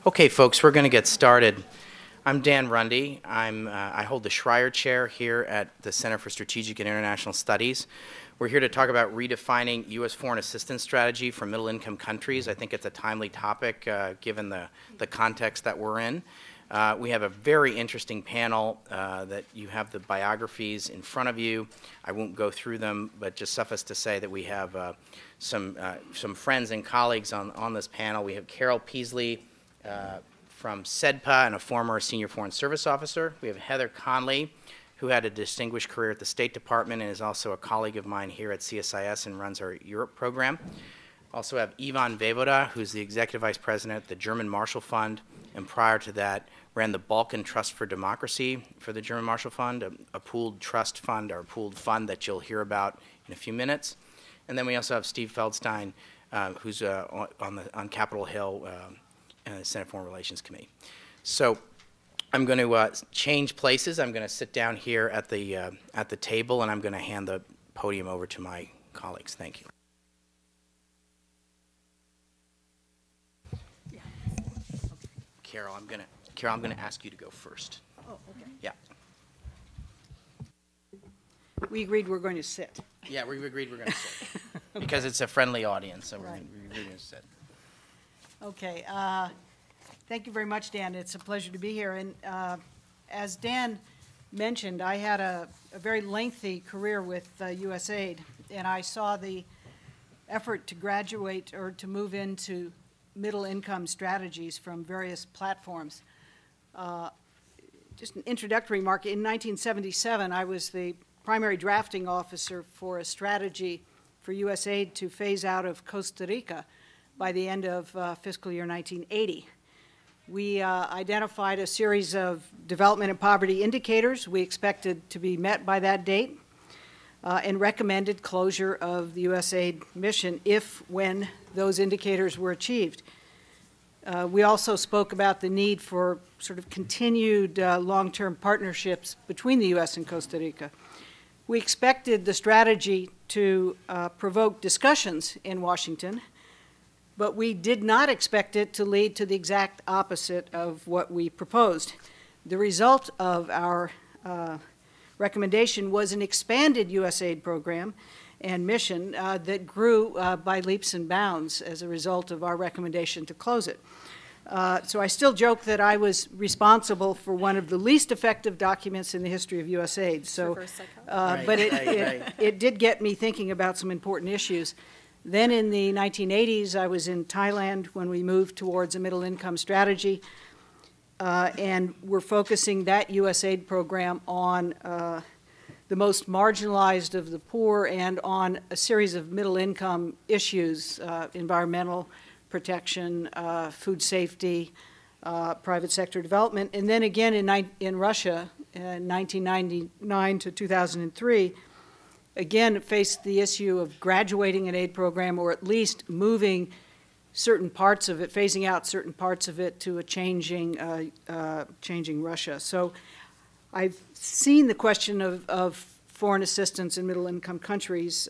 Okay, folks, we're going to get started. I'm Dan Runde. I hold the Schreier Chair here at the Center for Strategic and International Studies. We're here to talk about redefining U.S. foreign assistance strategy for middle-income countries. I think it's a timely topic given the context that we're in. We have a very interesting panel that you have the biographies in front of you. I won't go through them, but just suffice to say that we have some friends and colleagues on this panel. We have Carol Peasley from SEDPA and a former senior foreign service officer. We have Heather Conley, who had a distinguished career at the State Department and is also a colleague of mine here at CSIS and runs our Europe program. Also have Ivan Vejvoda, who's the executive vice president at the German Marshall Fund, and prior to that ran the Balkan Trust for Democracy for the German Marshall Fund, a pooled trust fund or a pooled fund that you'll hear about in a few minutes. And then we also have Steve Feldstein, who's on Capitol Hill and the Senate Foreign Relations Committee. So I'm going to change places. I'm going to sit down here at the table, and I'm going to hand the podium over to my colleagues. Thank you. Yeah. Carol, I'm going to ask you to go first. Oh, okay. Yeah. We agreed we're going to sit. Yeah, we agreed we're going to sit because it's a friendly audience, so Right. we're going to sit. Okay. Thank you very much, Dan. It's a pleasure to be here. And as Dan mentioned, I had a very lengthy career with USAID, and I saw the effort to graduate or to move into middle-income strategies from various platforms. Just an introductory remark, in 1977, I was the primary drafting officer for a strategy for USAID to phase out of Costa Rica by the end of fiscal year 1980. We identified a series of development and poverty indicators we expected to be met by that date and recommended closure of the USAID mission when those indicators were achieved. We also spoke about the need for sort of continued long-term partnerships between the U.S. and Costa Rica. We expected the strategy to provoke discussions in Washington, but we did not expect it to lead to the exact opposite of what we proposed. The result of our recommendation was an expanded USAID program and mission that grew by leaps and bounds as a result of our recommendation to close it. So I still joke that I was responsible for one of the least effective documents in the history of USAID. So, but it did get me thinking about some important issues. Then in the 1980s, I was in Thailand when we moved towards a middle-income strategy, and we're focusing that USAID program on the most marginalized of the poor and on a series of middle-income issues, environmental protection, food safety, private sector development. And then again in Russia in 1999 to 2003, again, faced the issue of graduating an aid program or at least moving certain parts of it, phasing out certain parts of it to a changing Russia. So I've seen the question of foreign assistance in middle-income countries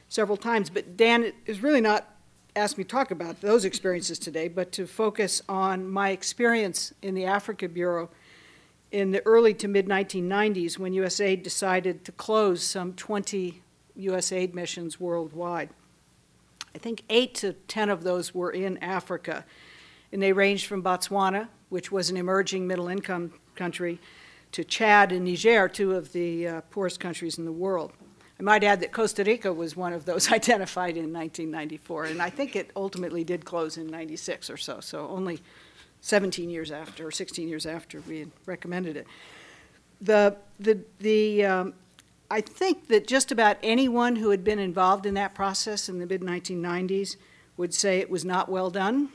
several times, but Dan is really not asked me to talk about those experiences today, but to focus on my experience in the Africa Bureau in the early to mid-1990s when USAID decided to close some 20 USAID missions worldwide. I think 8 to 10 of those were in Africa, and they ranged from Botswana, which was an emerging middle-income country, to Chad and Niger, two of the poorest countries in the world. I might add that Costa Rica was one of those identified in 1994, and I think it ultimately did close in 96 or so, so only 17 years after, or 16 years after we had recommended it. I think that just about anyone who had been involved in that process in the mid-1990s would say it was not well done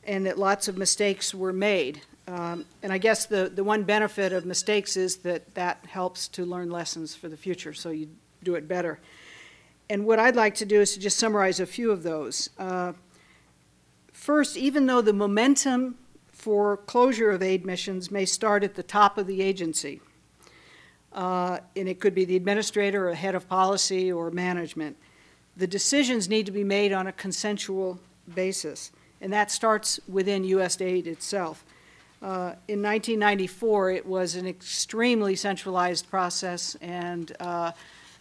and that lots of mistakes were made. And I guess the one benefit of mistakes is that helps to learn lessons for the future, so you do it better. And what I'd like to do is to just summarize a few of those. First, even though the momentum for closure of aid missions may start at the top of the agency, and it could be the administrator or head of policy or management, the decisions need to be made on a consensual basis. and that starts within USAID itself. In 1994, it was an extremely centralized process, and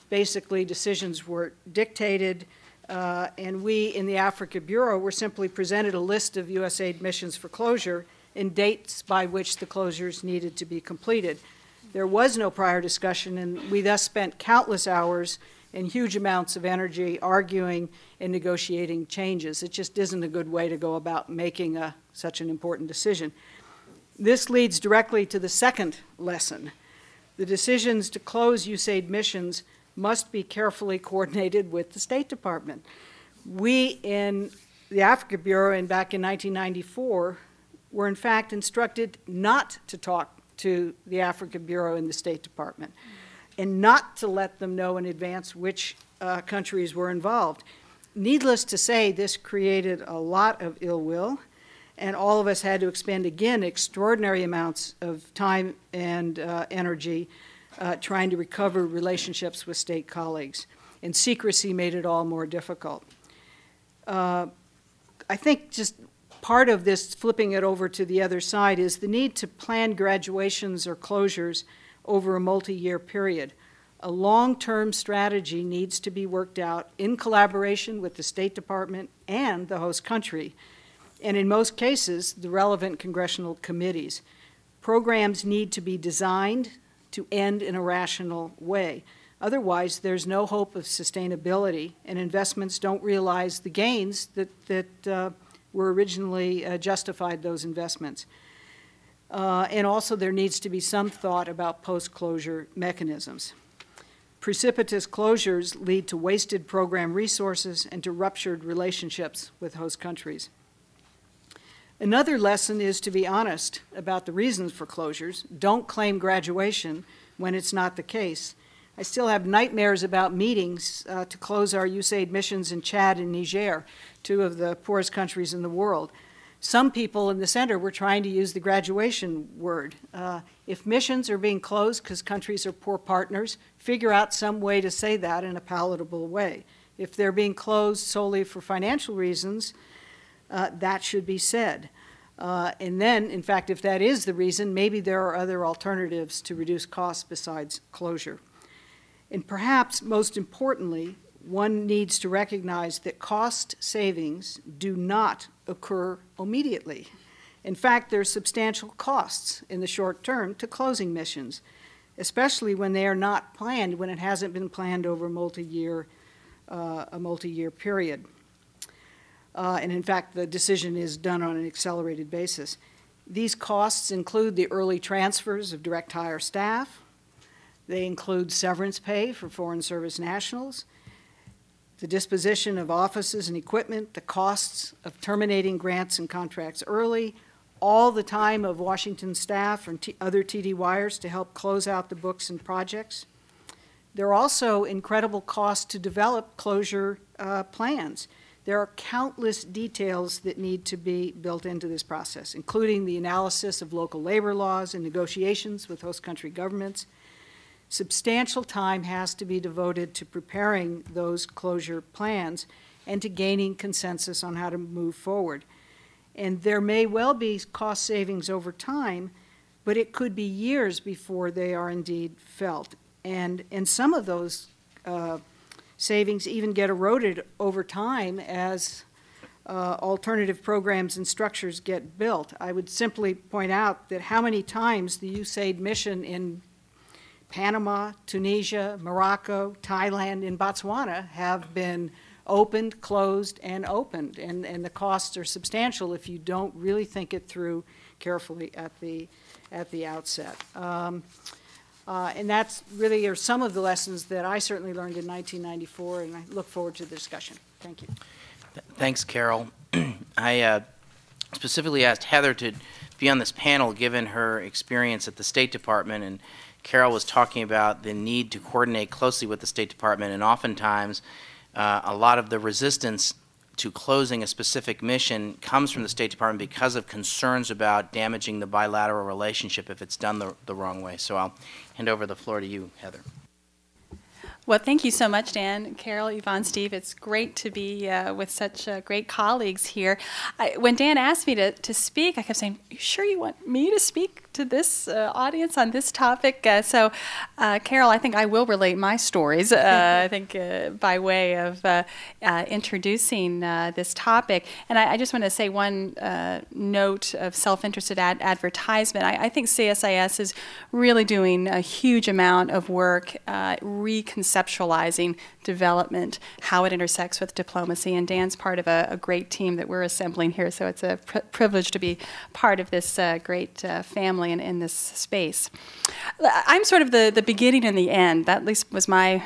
basically decisions were dictated, and we in the Africa Bureau were simply presented a list of USAID missions for closure and dates by which the closures needed to be completed. There was no prior discussion, and we thus spent countless hours and huge amounts of energy arguing and negotiating changes. It just isn't a good way to go about making such an important decision. This leads directly to the second lesson. The decisions to close USAID missions must be carefully coordinated with the State Department. We in the Africa Bureau, and back in 1994, were in fact instructed not to talk to the Africa Bureau in the State Department and not to let them know in advance which countries were involved. Needless to say, this created a lot of ill will, and all of us had to expend, again, extraordinary amounts of time and energy trying to recover relationships with state colleagues. And secrecy made it all more difficult. I think just part of this, flipping it over to the other side, is the need to plan graduations or closures over a multi-year period. A long-term strategy needs to be worked out in collaboration with the State Department and the host country, and in most cases, the relevant congressional committees. Programs need to be designed to end in a rational way. Otherwise, there's no hope of sustainability, and investments don't realize the gains that were originally justified those investments. And also, there needs to be some thought about post-closure mechanisms. Precipitous closures lead to wasted program resources and to ruptured relationships with host countries. Another lesson is to be honest about the reasons for closures. Don't claim graduation when it's not the case. I still have nightmares about meetings to close our USAID missions in Chad and Niger, two of the poorest countries in the world. Some people in the center were trying to use the graduation word. If missions are being closed because countries are poor partners, figure out some way to say that in a palatable way. If they're being closed solely for financial reasons, that should be said. And then, in fact, if that is the reason, maybe there are other alternatives to reduce costs besides closure. And perhaps most importantly, one needs to recognize that cost savings do not occur immediately. In fact, there are substantial costs in the short term to closing missions, especially when they are not planned, when it hasn't been planned over a multi-year period. And in fact, the decision is done on an accelerated basis. These costs include the early transfers of direct hire staff. They include severance pay for Foreign Service nationals, the disposition of offices and equipment, the costs of terminating grants and contracts early, all the time of Washington staff and other TDYers to help close out the books and projects. There are also incredible costs to develop closure plans. There are countless details that need to be built into this process, including the analysis of local labor laws and negotiations with host country governments. Substantial time has to be devoted to preparing those closure plans and to gaining consensus on how to move forward. And there may well be cost savings over time, but it could be years before they are indeed felt. And some of those savings even get eroded over time as alternative programs and structures get built. I would simply point out that how many times the USAID mission in Panama, Tunisia, Morocco, Thailand, and Botswana have been opened, closed, and opened. And the costs are substantial if you don't really think it through carefully at the outset. And that's really are some of the lessons that I certainly learned in 1994, and I look forward to the discussion. Thank you. Thanks, Carol. I specifically asked Heather to be on this panel given her experience at the State Department, and Carol was talking about the need to coordinate closely with the State Department, and oftentimes a lot of the resistance to closing a specific mission comes from the State Department because of concerns about damaging the bilateral relationship if it's done the wrong way. So I'll hand over the floor to you, Heather. Well, thank you so much, Dan, Carol, Yvonne, Steve. It's great to be with such great colleagues here. When Dan asked me to speak, I kept saying, "You sure you want me to speak to this audience on this topic?" Carol, I think I will relate my stories, I think, by way of introducing this topic. And I just want to say one note of self-interested advertisement. I think CSIS is really doing a huge amount of work reconceptualizing development, how it intersects with diplomacy, and Dan's part of a great team that we're assembling here, so it's a privilege to be part of this great family in this space. I'm sort of the beginning and the end. That at least was my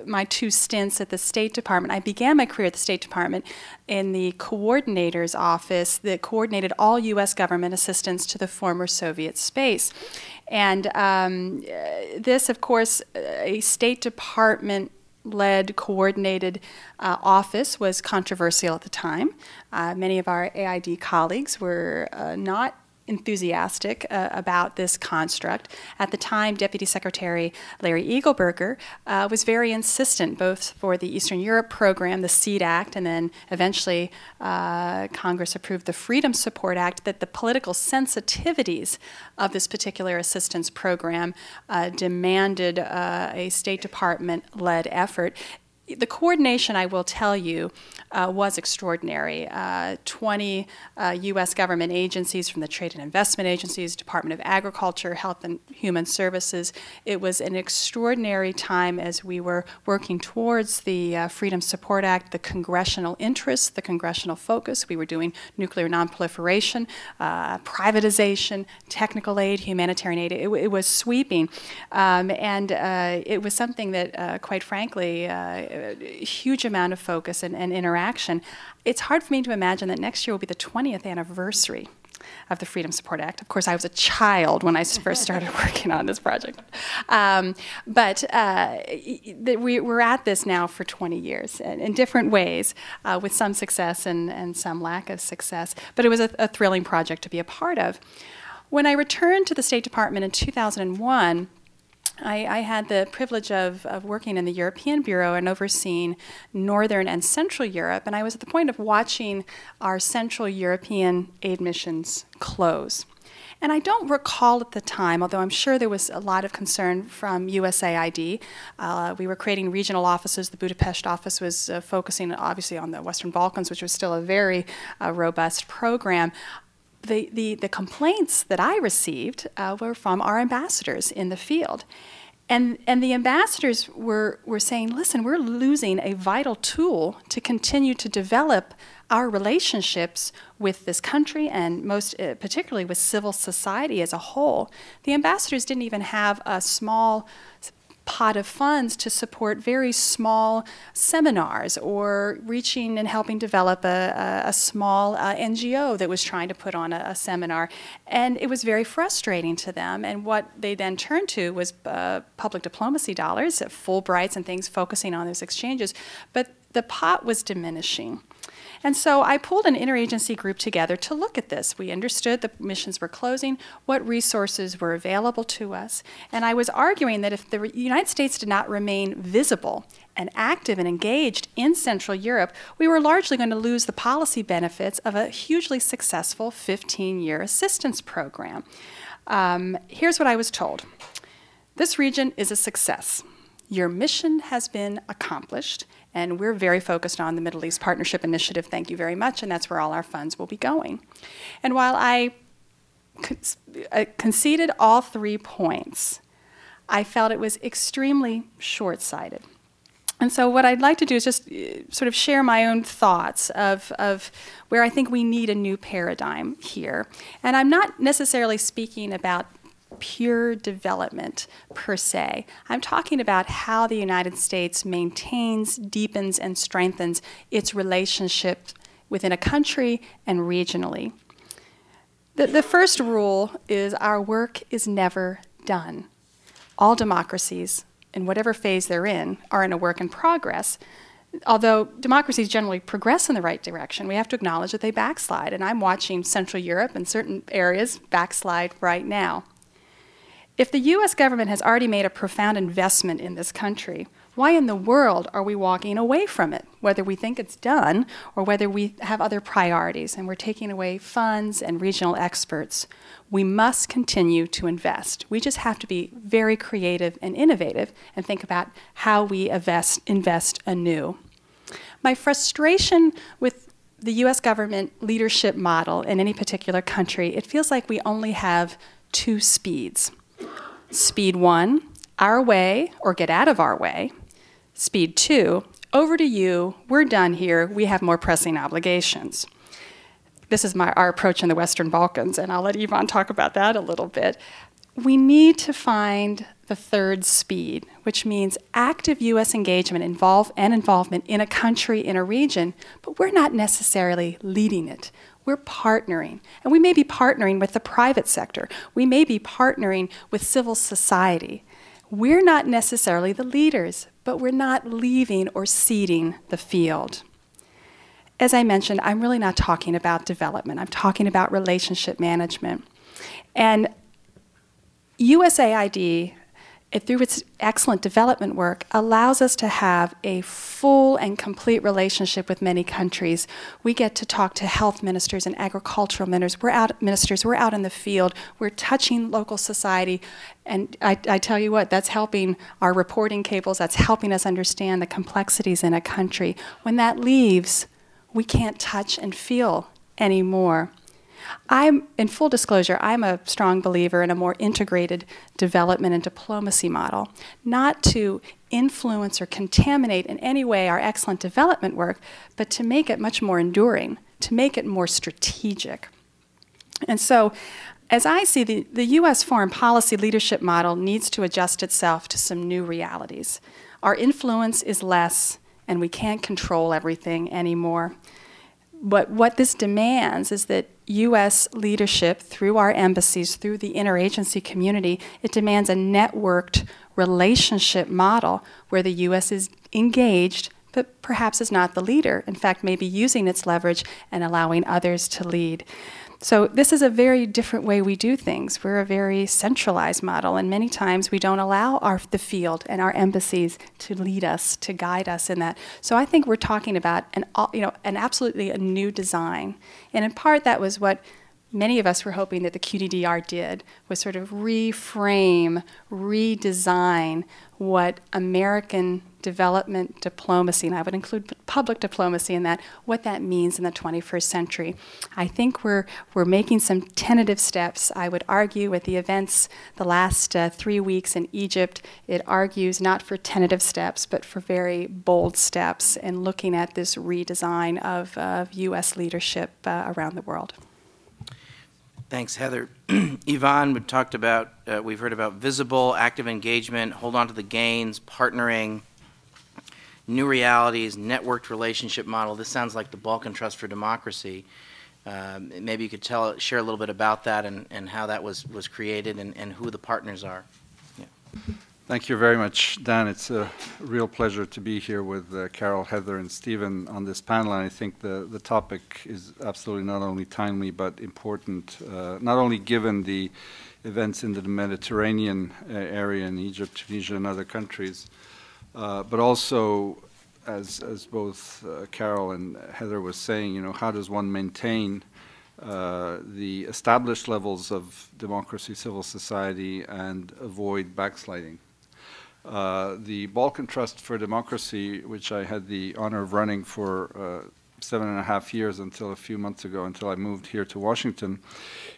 my 2 stints at the State Department. I began my career at the State Department in the coordinator's office that coordinated all U.S. government assistance to the former Soviet space. And this, of course, a State Department-led, coordinated office was controversial at the time. Many of our AID colleagues were not enthusiastic about this construct. At the time, Deputy Secretary Larry Eagleburger was very insistent, both for the Eastern Europe program, the SEED Act, and then eventually Congress approved the Freedom Support Act, that the political sensitivities of this particular assistance program demanded a State Department-led effort. The coordination, I will tell you, was extraordinary. 20 U.S. government agencies, from the Trade and Investment Agencies, Department of Agriculture, Health and Human Services. It was an extraordinary time as we were working towards the Freedom Support Act, the congressional interests, the congressional focus. We were doing nuclear nonproliferation, privatization, technical aid, humanitarian aid. It was sweeping. And it was something that, quite frankly, a huge amount of focus and interaction. It's hard for me to imagine that next year will be the 20th anniversary of the Freedom Support Act. Of course, I was a child when I first started working on this project. But we're at this now for 20 years in different ways, with some success and some lack of success. But it was a thrilling project to be a part of. When I returned to the State Department in 2001, I had the privilege of working in the European Bureau and overseeing Northern and Central Europe, and I was at the point of watching our Central European aid missions close. And I don't recall at the time, although I'm sure there was a lot of concern from USAID. We were creating regional offices. The Budapest office was focusing obviously on the Western Balkans, which was still a very robust program. The complaints that I received were from our ambassadors in the field. And the ambassadors were saying, listen, we're losing a vital tool to continue to develop our relationships with this country and most particularly with civil society as a whole. The ambassadors didn't even have a small pot of funds to support very small seminars or reaching and helping develop a small NGO that was trying to put on a seminar. And it was very frustrating to them. And what they then turned to was public diplomacy dollars, Fulbrights and things focusing on those exchanges. But the pot was diminishing. And so I pulled an interagency group together to look at this. We understood the missions were closing, what resources were available to us. And I was arguing that if the United States did not remain visible and active and engaged in Central Europe, we were largely going to lose the policy benefits of a hugely successful 15-year assistance program. Here's what I was told. This region is a success. Your mission has been accomplished, and we're very focused on the Middle East Partnership Initiative, thank you very much, and that's where all our funds will be going. And while I conceded all 3 points, I felt it was extremely short-sighted. And so what I'd like to do is just sort of share my own thoughts of where I think we need a new paradigm here. And I'm not necessarily speaking about pure development per se. I'm talking about how the United States maintains, deepens, and strengthens its relationship within a country and regionally. The first rule is our work is never done. All democracies, in whatever phase they're in, are in a work in progress. Although democracies generally progress in the right direction, we have to acknowledge that they backslide. And I'm watching Central Europe and certain areas backslide right now. If the U.S. government has already made a profound investment in this country, why in the world are we walking away from it, whether we think it's done or whether we have other priorities and we're taking away funds and regional experts? We must continue to invest. We just have to be very creative and innovative and think about how we invest anew. My frustration with the U.S. government leadership model in any particular country, it feels like we only have two speeds. Speed one, our way or get out of our way. Speed two, over to you, we're done here, we have more pressing obligations. This is our approach in the Western Balkans, and I'll let Yvonne talk about that a little bit. We need to find the third speed, which means active U.S. engagement involvement in a country, in a region, but we're not necessarily leading it. We're partnering, and we may be partnering with the private sector. We may be partnering with civil society. We're not necessarily the leaders, but we're not leaving or ceding the field. As I mentioned, I'm really not talking about development. I'm talking about relationship management. And USAID, through its excellent development work, allows us to have a full and complete relationship with many countries. We get to talk to health ministers and agricultural ministers. We're out in the field. We're touching local society. And I tell you what, that's helping our reporting cables. That's helping us understand the complexities in a country. When that leaves, we can't touch and feel anymore. In full disclosure, I'm a strong believer in a more integrated development and diplomacy model, not to influence or contaminate in any way our excellent development work, but to make it much more enduring, to make it more strategic. And so, as I see, the U.S. foreign policy leadership model needs to adjust itself to some new realities. Our influence is less, and we can't control everything anymore. But what this demands is that U.S. leadership, through our embassies, through the interagency community, it demands a networked relationship model where the U.S. is engaged, but perhaps is not the leader. In fact, maybe using its leverage and allowing others to lead. So this is a very different way we do things. We're a very centralized model, and many times we don't allow the field and our embassies to lead us, to guide us in that. So I think we're talking about an absolutely a new design. And in part, that was what many of us were hoping that the QDDR did, was sort of reframe, redesign what American development diplomacy, and I would include public diplomacy in that, what that means in the 21st century. I think we're making some tentative steps. I would argue with the events the last 3 weeks in Egypt, it argues not for tentative steps, but for very bold steps in looking at this redesign of U.S. leadership around the world. Thanks, Heather. Yvonne, we've heard about visible, active engagement, hold on to the gains, partnering, new realities, networked relationship model. This sounds like the Balkan Trust for Democracy. Maybe you could share a little bit about that and how that was created and who the partners are. Yeah. Thank you very much, Dan. It's a real pleasure to be here with Carol, Heather, and Stephen on this panel. And I think the topic is absolutely not only timely but important, not only given the events in the Mediterranean area in Egypt, Tunisia, and other countries, but also, as both Carol and Heather was saying, how does one maintain the established levels of democracy, civil society, and avoid backsliding? The Balkan Trust for Democracy, which I had the honor of running for 7.5 years until a few months ago, until I moved here to Washington,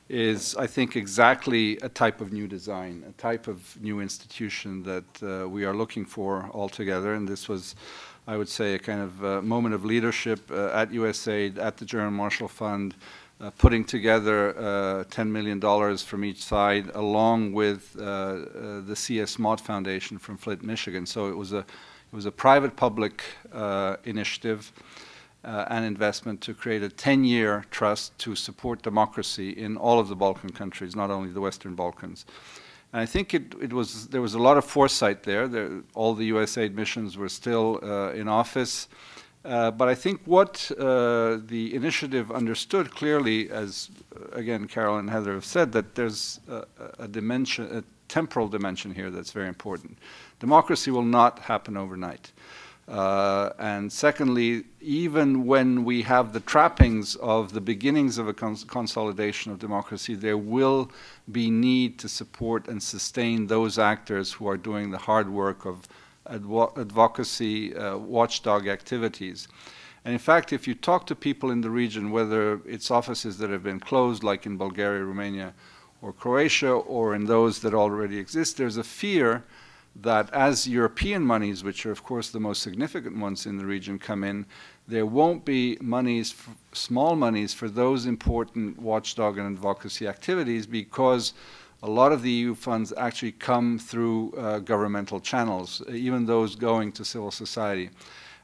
is, I think, exactly a type of new design, a type of new institution that we are looking for altogether. And this was, I would say, a kind of moment of leadership at USAID, at the German Marshall Fund, putting together $10 million from each side, along with the C.S. Mott Foundation from Flint, Michigan. So it was a private-public initiative and investment to create a 10-year trust to support democracy in all of the Balkan countries, not only the Western Balkans. And I think there was a lot of foresight there. All the USAID missions were still in office. But I think what the initiative understood clearly, as again Carol and Heather have said, that there's a dimension, temporal dimension here that's very important. Democracy will not happen overnight. And secondly, even when we have the trappings of the beginnings of a consolidation of democracy, there will be need to support and sustain those actors who are doing the hard work of advocacy, watchdog activities. And in fact, if you talk to people in the region, whether it's offices that have been closed, like in Bulgaria, Romania, or Croatia, or in those that already exist, there's a fear that as European monies, which are of course the most significant ones in the region, come in, there won't be monies, small monies, for those important watchdog and advocacy activities, because a lot of the EU funds actually come through governmental channels, even those going to civil society.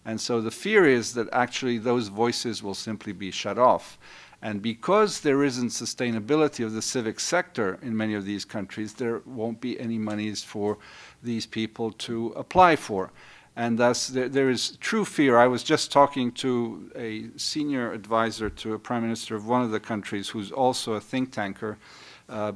And so the fear is that actually those voices will simply be shut off. And because there isn't sustainability of the civic sector in many of these countries, there won't be any monies for these people to apply for. And thus there is true fear. I was just talking to a senior advisor to a prime minister of one of the countries who's also a think tanker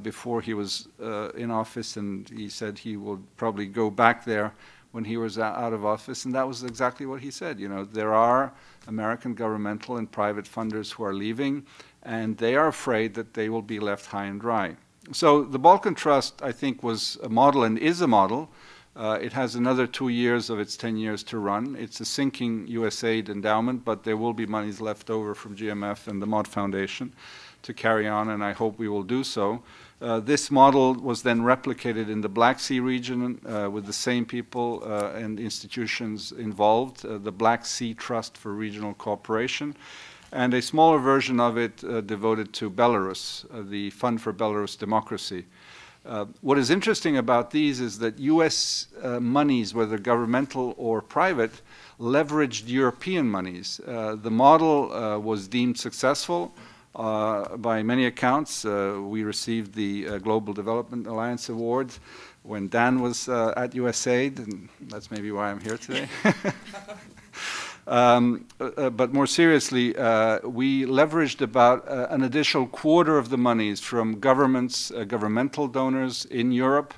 before he was in office, and he said he would probably go back there when he was out of office, and that was exactly what he said. You know, there are American governmental and private funders who are leaving, and they are afraid that they will be left high and dry. So the Balkan Trust, I think, was a model and is a model. It has another 2 years of its 10 years to run. It's a sinking USAID endowment, but there will be monies left over from GMF and the Mod Foundation to carry on, and I hope we will do so. This model was then replicated in the Black Sea region with the same people and institutions involved, the Black Sea Trust for Regional Cooperation, and a smaller version of it devoted to Belarus, the Fund for Belarus Democracy. What is interesting about these is that US monies, whether governmental or private, leveraged European monies. The model was deemed successful. By many accounts. We received the Global Development Alliance Award when Dan was at USAID, and that's maybe why I'm here today. But more seriously, we leveraged about an additional quarter of the monies from governments, governmental donors in Europe.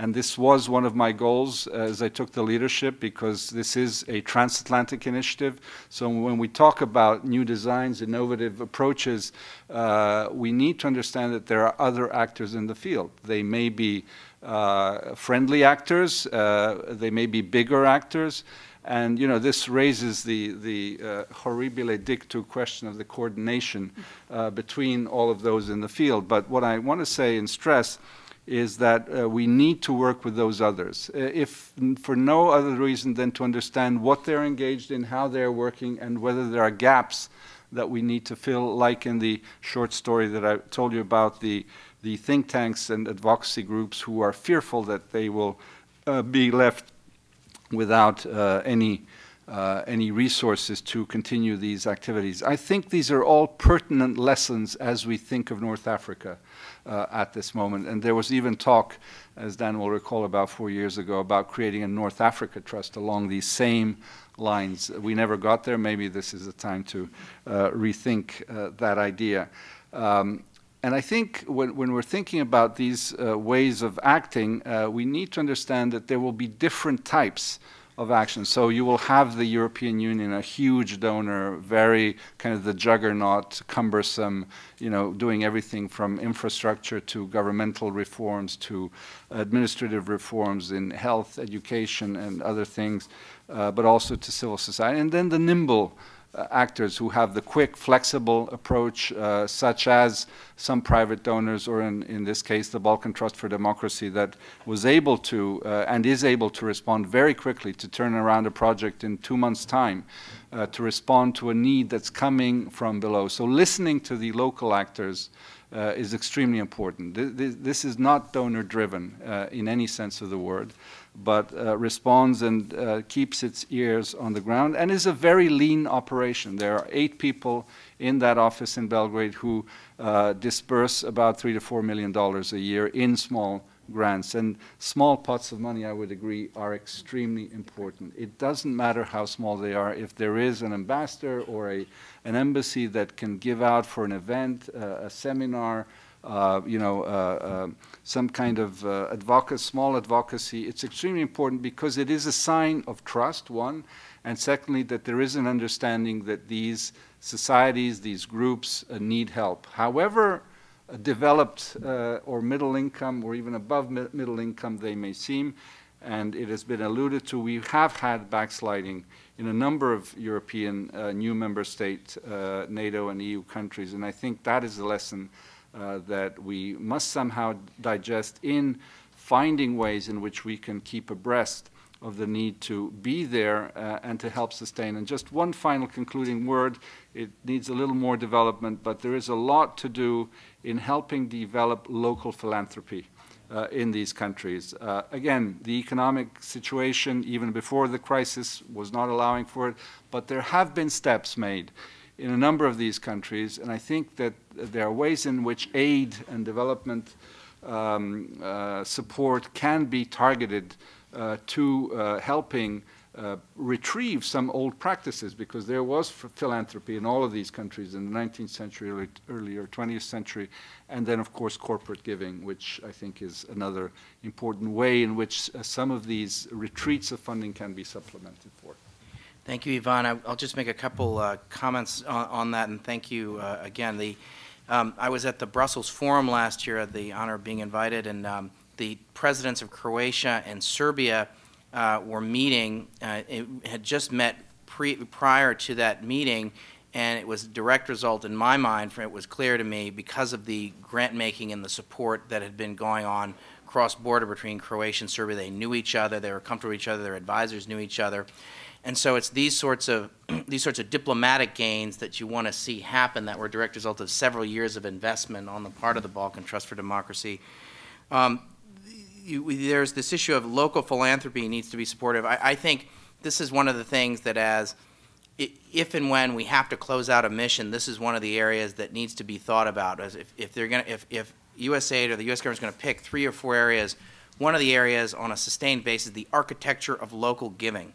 And this was one of my goals as I took the leadership, because this is a transatlantic initiative. So when we talk about new designs, innovative approaches, we need to understand that there are other actors in the field. They may be friendly actors, they may be bigger actors. And, you know, this raises the horribile dictu question of the coordination between all of those in the field. But what I want to say and stress is that we need to work with those others, if for no other reason than to understand what they're engaged in, how they're working, and whether there are gaps that we need to fill, like in the short story that I told you about, the think tanks and advocacy groups who are fearful that they will be left without any resources to continue these activities. I think these are all pertinent lessons as we think of North Africa at this moment. And there was even talk, as Dan will recall, about 4 years ago, about creating a North Africa Trust along these same lines. We never got there. Maybe this is a time to rethink that idea. And I think when we're thinking about these ways of acting, we need to understand that there will be different types of action. So you will have the European Union, a huge donor, very kind of the juggernaut, cumbersome, you know, doing everything from infrastructure to governmental reforms to administrative reforms in health, education, and other things, but also to civil society. And then the nimble actors who have the quick, flexible approach, such as some private donors, or in this case, the Balkan Trust for Democracy, that was able to and is able to respond very quickly to turn around a project in 2 months' time, to respond to a need that's coming from below. So listening to the local actors is extremely important. This is not donor-driven in any sense of the word, but responds and keeps its ears on the ground, and is a very lean operation. There are 8 people in that office in Belgrade who disperse about $3 to $4 million a year in small grants. And small pots of money, I would agree, are extremely important. It doesn't matter how small they are. If there is an ambassador or an embassy that can give out for an event, a seminar, some kind of small advocacy. It's extremely important because it is a sign of trust, one, and secondly, that there is an understanding that these societies, these groups need help. However developed or middle income or even above middle income they may seem, and it has been alluded to, we have had backsliding in a number of European new member state NATO and EU countries, and I think that is a lesson that we must somehow digest in finding ways in which we can keep abreast of the need to be there and to help sustain. And just one final concluding word, it needs a little more development, but there is a lot to do in helping develop local philanthropy in these countries. Again, the economic situation, even before the crisis, was not allowing for it, but there have been steps made in a number of these countries, and I think that there are ways in which aid and development support can be targeted to helping retrieve some old practices, because there was philanthropy in all of these countries in the 19th century, earlier 20th century, and then of course corporate giving, which I think is another important way in which some of these retreats of funding can be supplemented for. Thank you, Ivan. I'll just make a couple comments on that, and thank you again. I was at the Brussels Forum last year, had the honor of being invited, and the presidents of Croatia and Serbia were meeting. It had just met prior to that meeting, and it was a direct result in my mind, for it was clear to me, because of the grant making and the support that had been going on cross-border between Croatia and Serbia. They knew each other, they were comfortable with each other, their advisors knew each other. And so it's these sorts of diplomatic gains that you want to see happen that were a direct result of several years of investment on the part of the Balkan Trust for Democracy. There's this issue of local philanthropy needs to be supportive. I think this is one of the things that, as if and when we have to close out a mission, this is one of the areas that needs to be thought about. As if USAID or the U.S. government is going to pick 3 or 4 areas, one of the areas on a sustained basis, the architecture of local giving.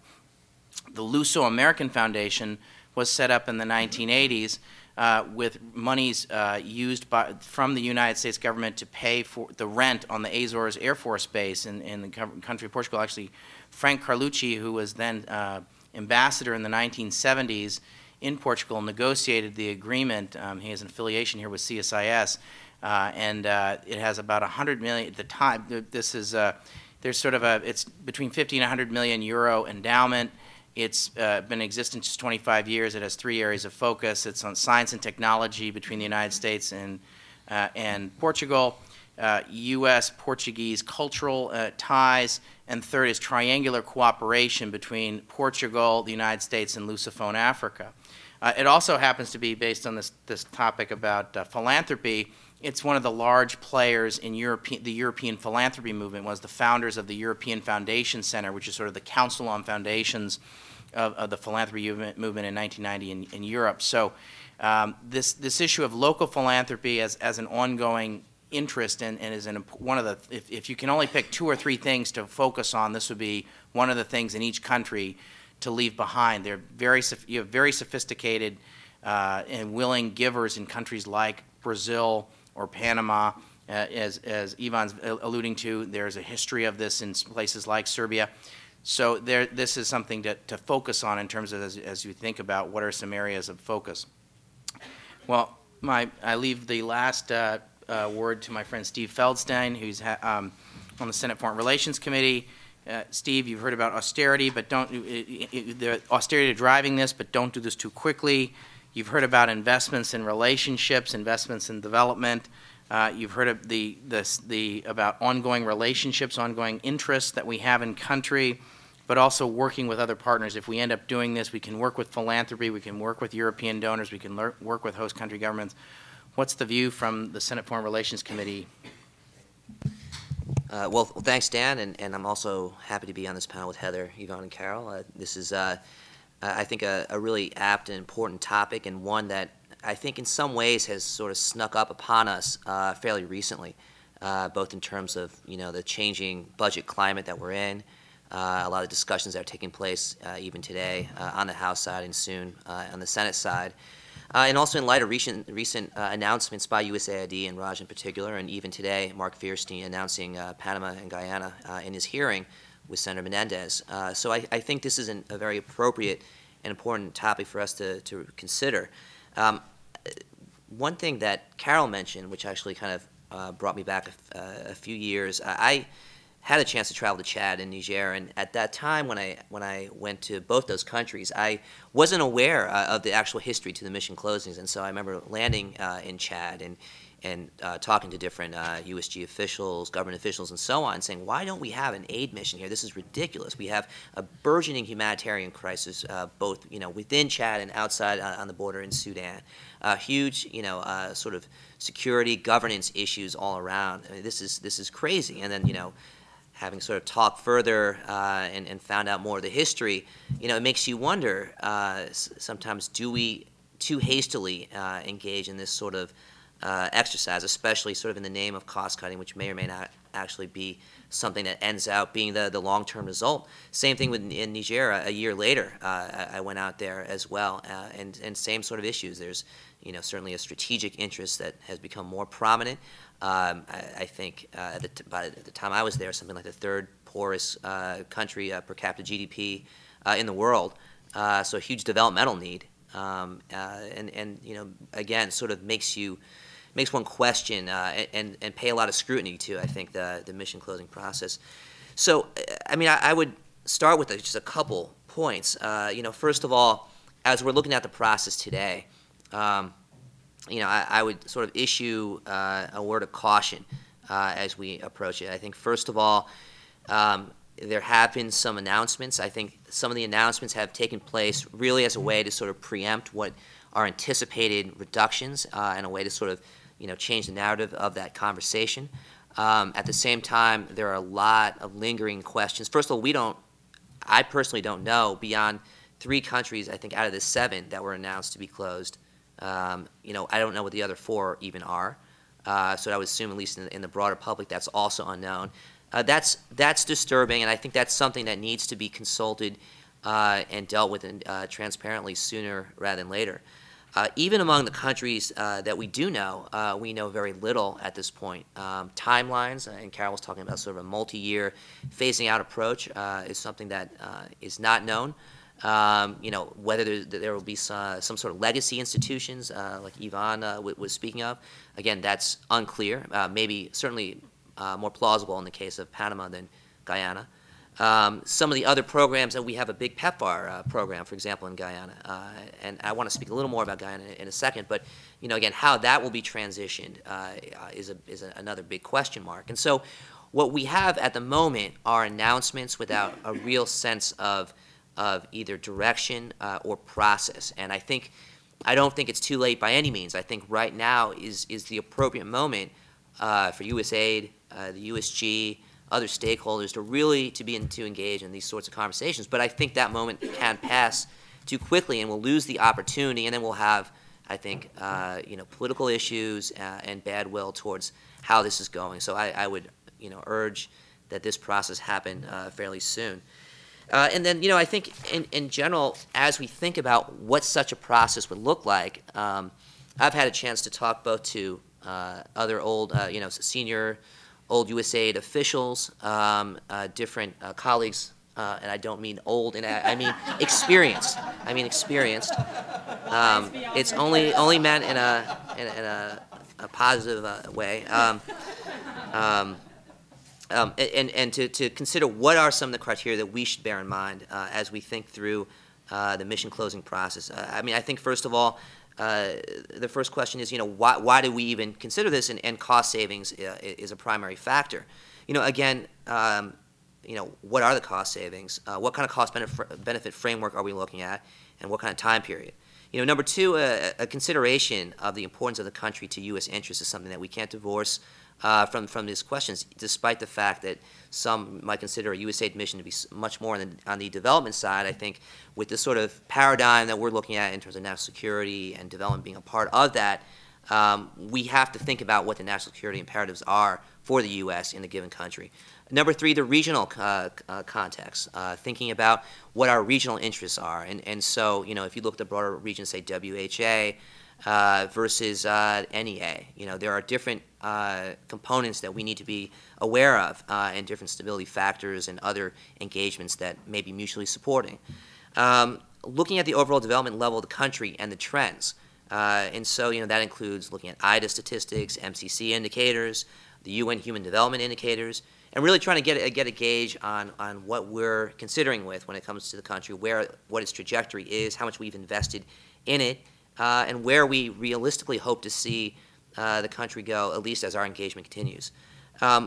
The Luso-American Foundation was set up in the 1980s with monies used from the United States government to pay for the rent on the Azores Air Force Base in the country of Portugal. Actually, Frank Carlucci, who was then ambassador in the 1970s in Portugal, negotiated the agreement. He has an affiliation here with CSIS, and it has about 100 million at the time. This is there's sort of it's between 50 and 100 million euro endowment. It's been in existence for 25 years. It has 3 areas of focus. It's on science and technology between the United States and Portugal, U.S.-Portuguese cultural ties, and third is triangular cooperation between Portugal, the United States, and Lusophone Africa. It also happens to be, based on this topic about philanthropy, it's one of the large players in the European philanthropy movement, was the founders of the European Foundation Center, which is sort of the Council on Foundations of the philanthropy movement in 1990 in Europe. So this issue of local philanthropy as an ongoing interest and is one of the, if you can only pick 2 or 3 things to focus on, this would be one of the things in each country to leave behind. You have very sophisticated and willing givers in countries like Brazil or Panama, as Ivan's alluding to. There's a history of this in places like Serbia. So this is something to focus on in terms of as you think about what are some areas of focus. Well, I leave the last word to my friend Steve Feldstein, who's on the Senate Foreign Relations Committee. Steve, you've heard about austerity, but the austerity driving this, but don't do this too quickly. You've heard about investments in relationships, investments in development. You've heard of about ongoing relationships, ongoing interests that we have in country, but also working with other partners. If we end up doing this, we can work with philanthropy, we can work with European donors, we can work with host country governments. What's the view from the Senate Foreign Relations Committee? Well, thanks, Dan, and I'm also happy to be on this panel with Heather, Yvonne, and Carol. This is, I think, a really apt and important topic, and one that I think in some ways has sort of snuck up upon us fairly recently, both in terms of the changing budget climate that we're in, a lot of discussions that are taking place even today on the House side and soon on the Senate side. And also in light of recent announcements by USAID and Raj in particular, and even today, Mark Fierstein announcing Panama and Guyana in his hearing with Senator Menendez. So I think this is a very appropriate and important topic for us to consider. One thing that Carol mentioned, which actually kind of brought me back a few years, I had a chance to travel to Chad and Niger, and at that time when I went to both those countries, I wasn't aware of the actual history to the mission closings, and so I remember landing in Chad and talking to different USG officials, government officials, and so on, saying, why don't we have an aid mission here? This is ridiculous. We have a burgeoning humanitarian crisis, both within Chad and outside on the border in Sudan. Huge, sort of security, governance issues all around. I mean, this is crazy. And then, having sort of talked further and found out more of the history, it makes you wonder, sometimes, do we too hastily engage in this sort of exercise, especially sort of in the name of cost cutting, which may or may not actually be something that ends out being the long-term result. Same thing in Niger. A year later, I went out there as well, and same sort of issues. There's certainly a strategic interest that has become more prominent. I think by the time I was there, something like the third poorest country per capita GDP in the world. So a huge developmental need, and again, sort of makes one question and pay a lot of scrutiny to, I think, the mission closing process. So, I mean, I would start with just a couple points. First of all, as we're looking at the process today, I would sort of issue a word of caution as we approach it. I think, first of all, there have been some announcements. I think some of the announcements have taken place really as a way to sort of preempt what are anticipated reductions and a way to sort of change the narrative of that conversation. At the same time, there are a lot of lingering questions. First of all, I personally don't know, beyond 3 countries, I think, out of the 7 that were announced to be closed, I don't know what the other 4 even are. So I would assume, at least in the broader public, that's also unknown. That's disturbing, and I think that's something that needs to be consulted and dealt with transparently sooner rather than later. Even among the countries that we do know, we know very little at this point. Timelines, and Carol was talking about sort of a multi-year phasing out approach, is something that is not known. Whether there will be some sort of legacy institutions like Yvonne was speaking of, again, that's unclear. Maybe certainly more plausible in the case of Panama than Guyana. Some of the other programs, and we have a big PEPFAR program, for example, in Guyana, and I want to speak a little more about Guyana in a second, but again, how that will be transitioned is another big question mark. And so what we have at the moment are announcements without a real sense of either direction or process. And I don't think it's too late by any means. I think right now is the appropriate moment for USAID, the USG, other stakeholders to engage in these sorts of conversations. But I think that moment can pass too quickly, and we'll lose the opportunity, and then we'll have, I think, political issues and bad will towards how this is going. So I would, urge that this process happen fairly soon. And then, I think in general, as we think about what such a process would look like, I've had a chance to talk both to other old, senior old USAID officials, different colleagues, and I don't mean old, and I mean experienced. I mean experienced. It's only meant in a positive way. And to consider what are some of the criteria that we should bear in mind as we think through the mission closing process. I think first of all, the first question is, why do we even consider this? And cost savings is a primary factor. Again, what are the cost savings? What kind of cost benefit framework are we looking at, and what kind of time period? Number 2, a consideration of the importance of the country to U.S. interests is something that we can't divorce from these questions, despite the fact that some might consider a USAID mission to be much more on the development side. I think with the sort of paradigm that we're looking at in terms of national security and development being a part of that, we have to think about what the national security imperatives are for the U.S. in a given country. Number 3, the regional context, thinking about what our regional interests are. And so, if you look at the broader region, say WHA, versus NEA. You know, there are different components that we need to be aware of and different stability factors and other engagements that may be mutually supporting. Looking at the overall development level of the country and the trends. And so, you know, that includes looking at IDA statistics, MCC indicators, the UN Human Development Indicators, and really trying to get a gauge on what we're considering with when it comes to the country, what its trajectory is, how much we've invested in it, and where we realistically hope to see the country go, at least as our engagement continues.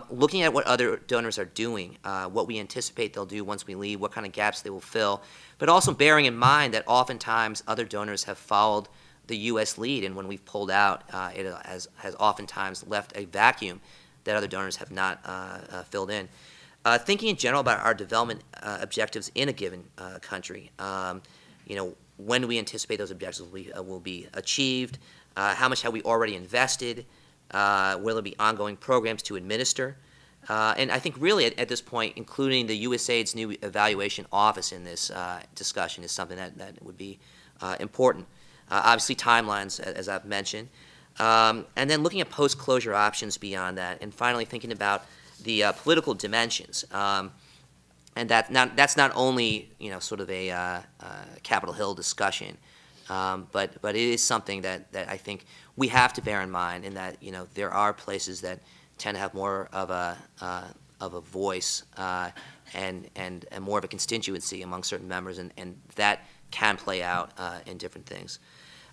Looking at what other donors are doing, what we anticipate they'll do once we leave, what kind of gaps they will fill, but also bearing in mind that oftentimes other donors have followed the U.S. lead, and when we've pulled out, it has oftentimes left a vacuum that other donors have not filled in. Thinking in general about our development objectives in a given country, you know, when do we anticipate those objectives will be achieved? How much have we already invested? Will there be ongoing programs to administer? And I think really at this point, including the USAID's new evaluation office in this discussion is something that would be important. Obviously timelines, as I've mentioned. And then looking at post-closure options beyond that, and finally thinking about the political dimensions. And that's not only, you know, sort of a Capitol Hill discussion, but it is something that I think we have to bear in mind, in that, you know, there are places that tend to have more of a voice and more of a constituency among certain members, and that can play out in different things.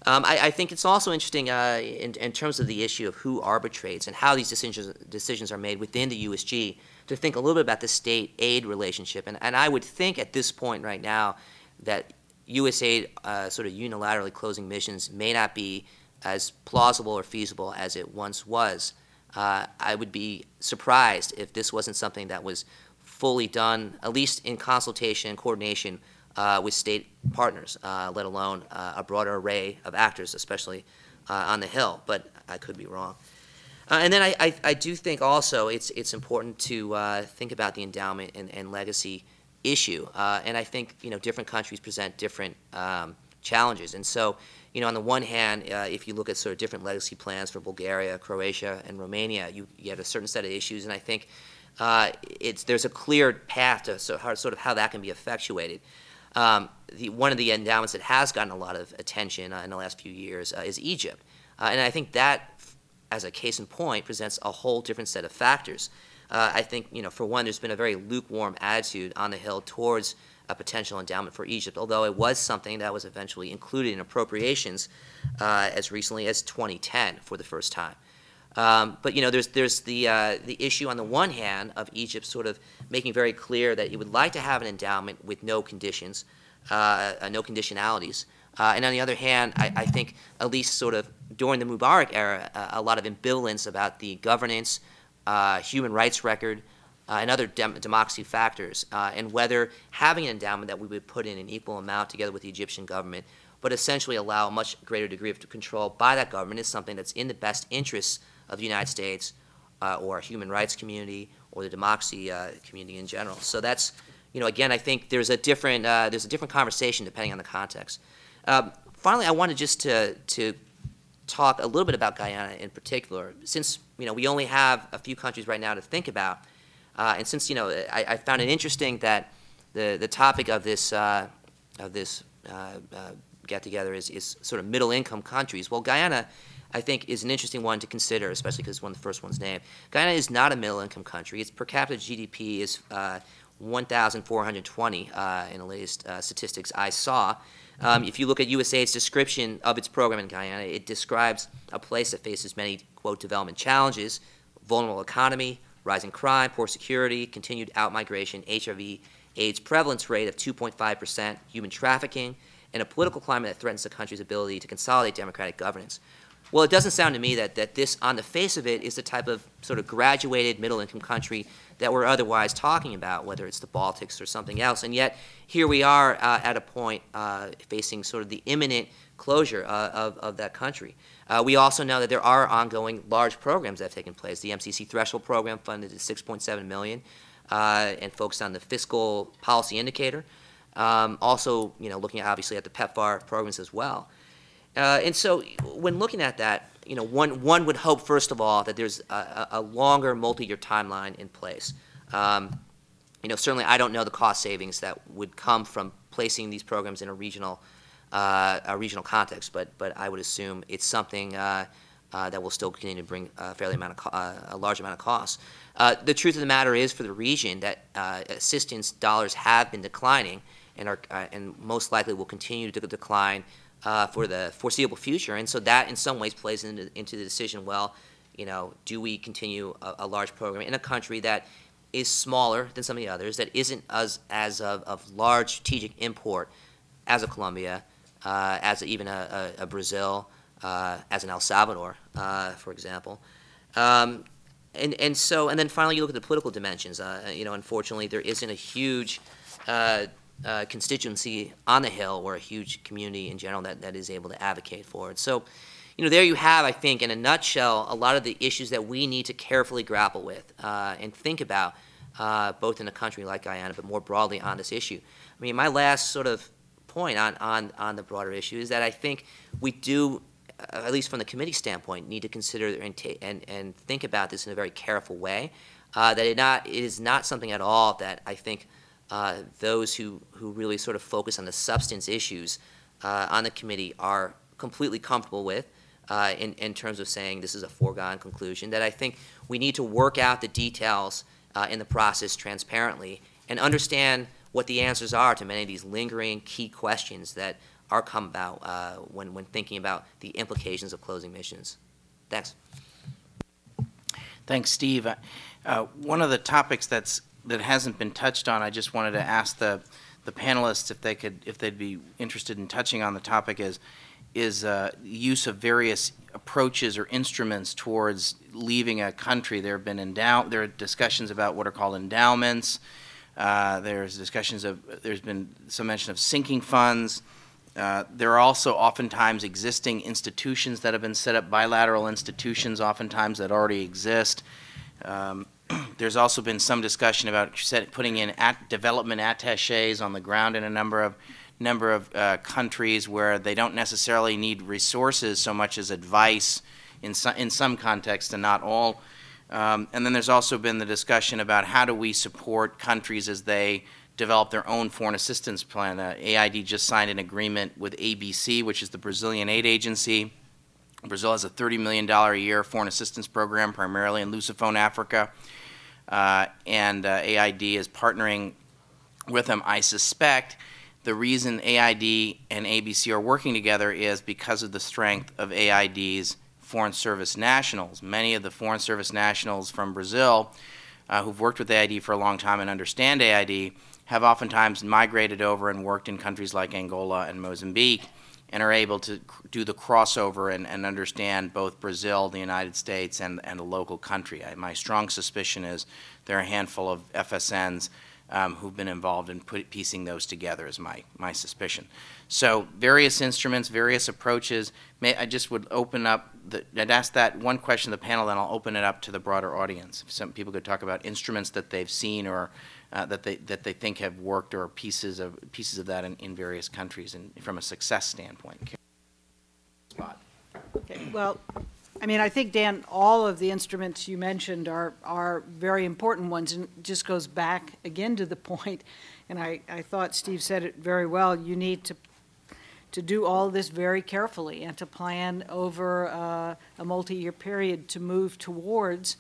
I think it's also interesting in terms of the issue of who arbitrates and how these decisions are made within the USG, to think a little bit about the state-aid relationship. And I would think at this point right now that USAID sort of unilaterally closing missions may not be as plausible or feasible as it once was. I would be surprised if this wasn't something that was fully done, at least in consultation and coordination with state partners, let alone a broader array of actors, especially on the Hill, but I could be wrong. And then I do think also it's important to think about the endowment and legacy issue. And I think, you know, different countries present different challenges. And so, you know, on the one hand, if you look at sort of different legacy plans for Bulgaria, Croatia, and Romania, you get a certain set of issues. And I think there's a clear path to sort of how that can be effectuated. One of the endowments that has gotten a lot of attention in the last few years is Egypt. And I think that, as a case in point, presents a whole different set of factors. I think, you know, for one, there's been a very lukewarm attitude on the Hill towards a potential endowment for Egypt, although it was something that was eventually included in appropriations as recently as 2010 for the first time. But, you know, there's the issue on the one hand of Egypt sort of making very clear that it would like to have an endowment with no conditions, no conditionalities. And on the other hand, I think at least sort of during the Mubarak era, a lot of ambivalence about the governance, human rights record, and other democracy factors, and whether having an endowment that we would put in an equal amount together with the Egyptian government, but essentially allow a much greater degree of control by that government, is something that's in the best interests of the United States or our human rights community or the democracy community in general. So that's, you know, again, I think there's a different conversation depending on the context. Finally, I wanted just to talk a little bit about Guyana in particular, since, you know, we only have a few countries right now to think about, and since, you know, I found it interesting that the topic of this get-together is sort of middle-income countries. Well, Guyana, I think, is an interesting one to consider, especially because it's one of the first ones named. Guyana is not a middle-income country. Its per capita GDP is 1,420 in the latest statistics I saw. If you look at USAID's description of its program in Guyana, it describes a place that faces many, quote, development challenges: vulnerable economy, rising crime, poor security, continued out-migration, HIV/AIDS prevalence rate of 2.5%, human trafficking, and a political climate that threatens the country's ability to consolidate democratic governance. Well, it doesn't sound to me that this, on the face of it, is the type of sort of graduated middle-income country that we're otherwise talking about, whether it's the Baltics or something else. And yet, here we are at a point facing sort of the imminent closure of that country. We also know that there are ongoing large programs that have taken place. The MCC Threshold Program, funded at $6.7 million, and focused on the fiscal policy indicator. Also, you know, looking obviously at the PEPFAR programs as well. And so when looking at that, you know, one would hope, first of all, that there's a longer multi-year timeline in place. You know, certainly I don't know the cost savings that would come from placing these programs in a regional context, but I would assume it's something that will still continue to bring a large amount of costs. The truth of the matter is, for the region, that assistance dollars have been declining and most likely will continue to decline for the foreseeable future, and so that in some ways plays into the decision. Well, you know, do we continue a large program in a country that is smaller than some of the others, that isn't as of large strategic import as a Colombia, as even a Brazil, as an El Salvador, for example. And then finally you look at the political dimensions. You know, unfortunately there isn't a huge constituency on the Hill, or a huge community in general that is able to advocate for it. So, you know, there you have, I think, in a nutshell, a lot of the issues that we need to carefully grapple with and think about, both in a country like Guyana, but more broadly on this issue. I mean, my last sort of point on the broader issue is that I think we do, at least from the committee standpoint, need to consider and think about this in a very careful way. That it is not something at all that I think those who really sort of focus on the substance issues on the committee are completely comfortable with in terms of saying this is a foregone conclusion. That I think we need to work out the details in the process transparently and understand what the answers are to many of these lingering key questions that are come about when thinking about the implications of closing missions. Thanks. Thanks, Steve. One of the topics that hasn't been touched on, I just wanted to ask the panelists if they'd be interested in touching on the topic, is use of various approaches or instruments towards leaving a country. There are discussions about what are called endowments. There's been some mention of sinking funds. There are also oftentimes existing institutions that have been set up, bilateral institutions oftentimes that already exist. There's also been some discussion about putting in development attaches on the ground in a number of countries where they don't necessarily need resources so much as advice in some contexts and not all. And then there's also been the discussion about how do we support countries as they develop their own foreign assistance plan. AID just signed an agreement with ABC, which is the Brazilian aid agency. Brazil has a $30 million a year foreign assistance program, primarily in Lusophone Africa, and AID is partnering with them. I suspect the reason AID and ABC are working together is because of the strength of AID's Foreign Service nationals. Many of the Foreign Service nationals from Brazil who've worked with AID for a long time and understand AID have oftentimes migrated over and worked in countries like Angola and Mozambique and are able to do the crossover and understand both Brazil, the United States, and a local country. My strong suspicion is there are a handful of FSNs who've been involved in piecing those together, is my suspicion. So various instruments, various approaches. I just would open up, I'd ask that one question to the panel, then I'll open it up to the broader audience. If some people could talk about instruments that they've seen or that they think have worked, or pieces of that in various countries, and from a success standpoint. Okay, well, I mean, I think, Dan, all of the instruments you mentioned are very important ones, and it just goes back again to the point, and I thought Steve said it very well. You need to do all this very carefully and to plan over a multi-year period to move towards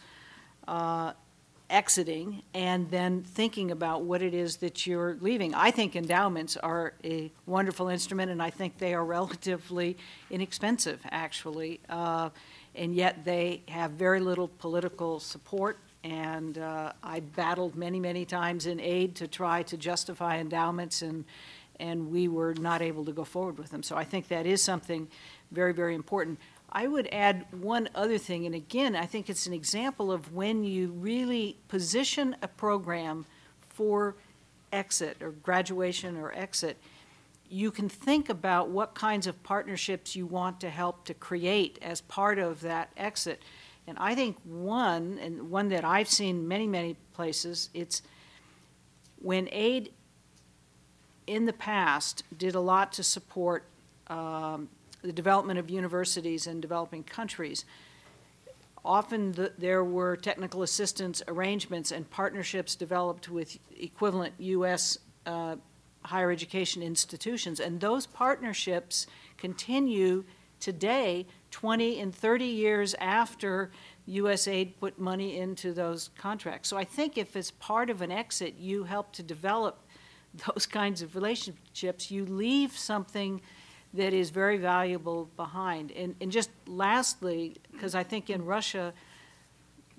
exiting and then thinking about what it is that you're leaving. I think endowments are a wonderful instrument, and I think they are relatively inexpensive, actually, and yet they have very little political support. And I battled many, many times in aid to try to justify endowments, and we were not able to go forward with them. So I think that is something very, very important. I would add one other thing, and again, I think it's an example of when you really position a program for exit or graduation or exit, you can think about what kinds of partnerships you want to help to create as part of that exit. And I think one that I've seen many, many places, it's when aid in the past did a lot to support the development of universities in developing countries. Often there were technical assistance arrangements and partnerships developed with equivalent U.S. Higher education institutions, and those partnerships continue today, 20 and 30 years after USAID put money into those contracts. So I think if as part of an exit you help to develop those kinds of relationships, you leave something that is very valuable behind. And just lastly, because I think in Russia,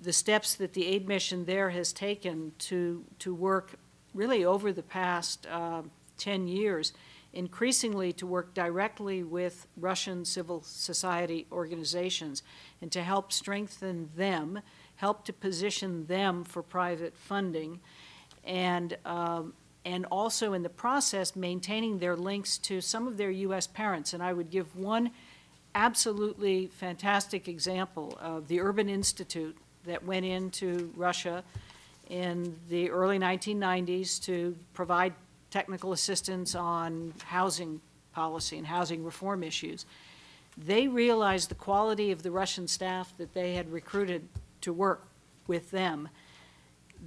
the steps that the aid mission there has taken to work really over the past 10 years, increasingly to work directly with Russian civil society organizations and to help strengthen them, help to position them for private funding, and also in the process maintaining their links to some of their U.S. parents. And I would give one absolutely fantastic example of the Urban Institute that went into Russia in the early 1990s to provide technical assistance on housing policy and housing reform issues. They realized the quality of the Russian staff that they had recruited to work with them.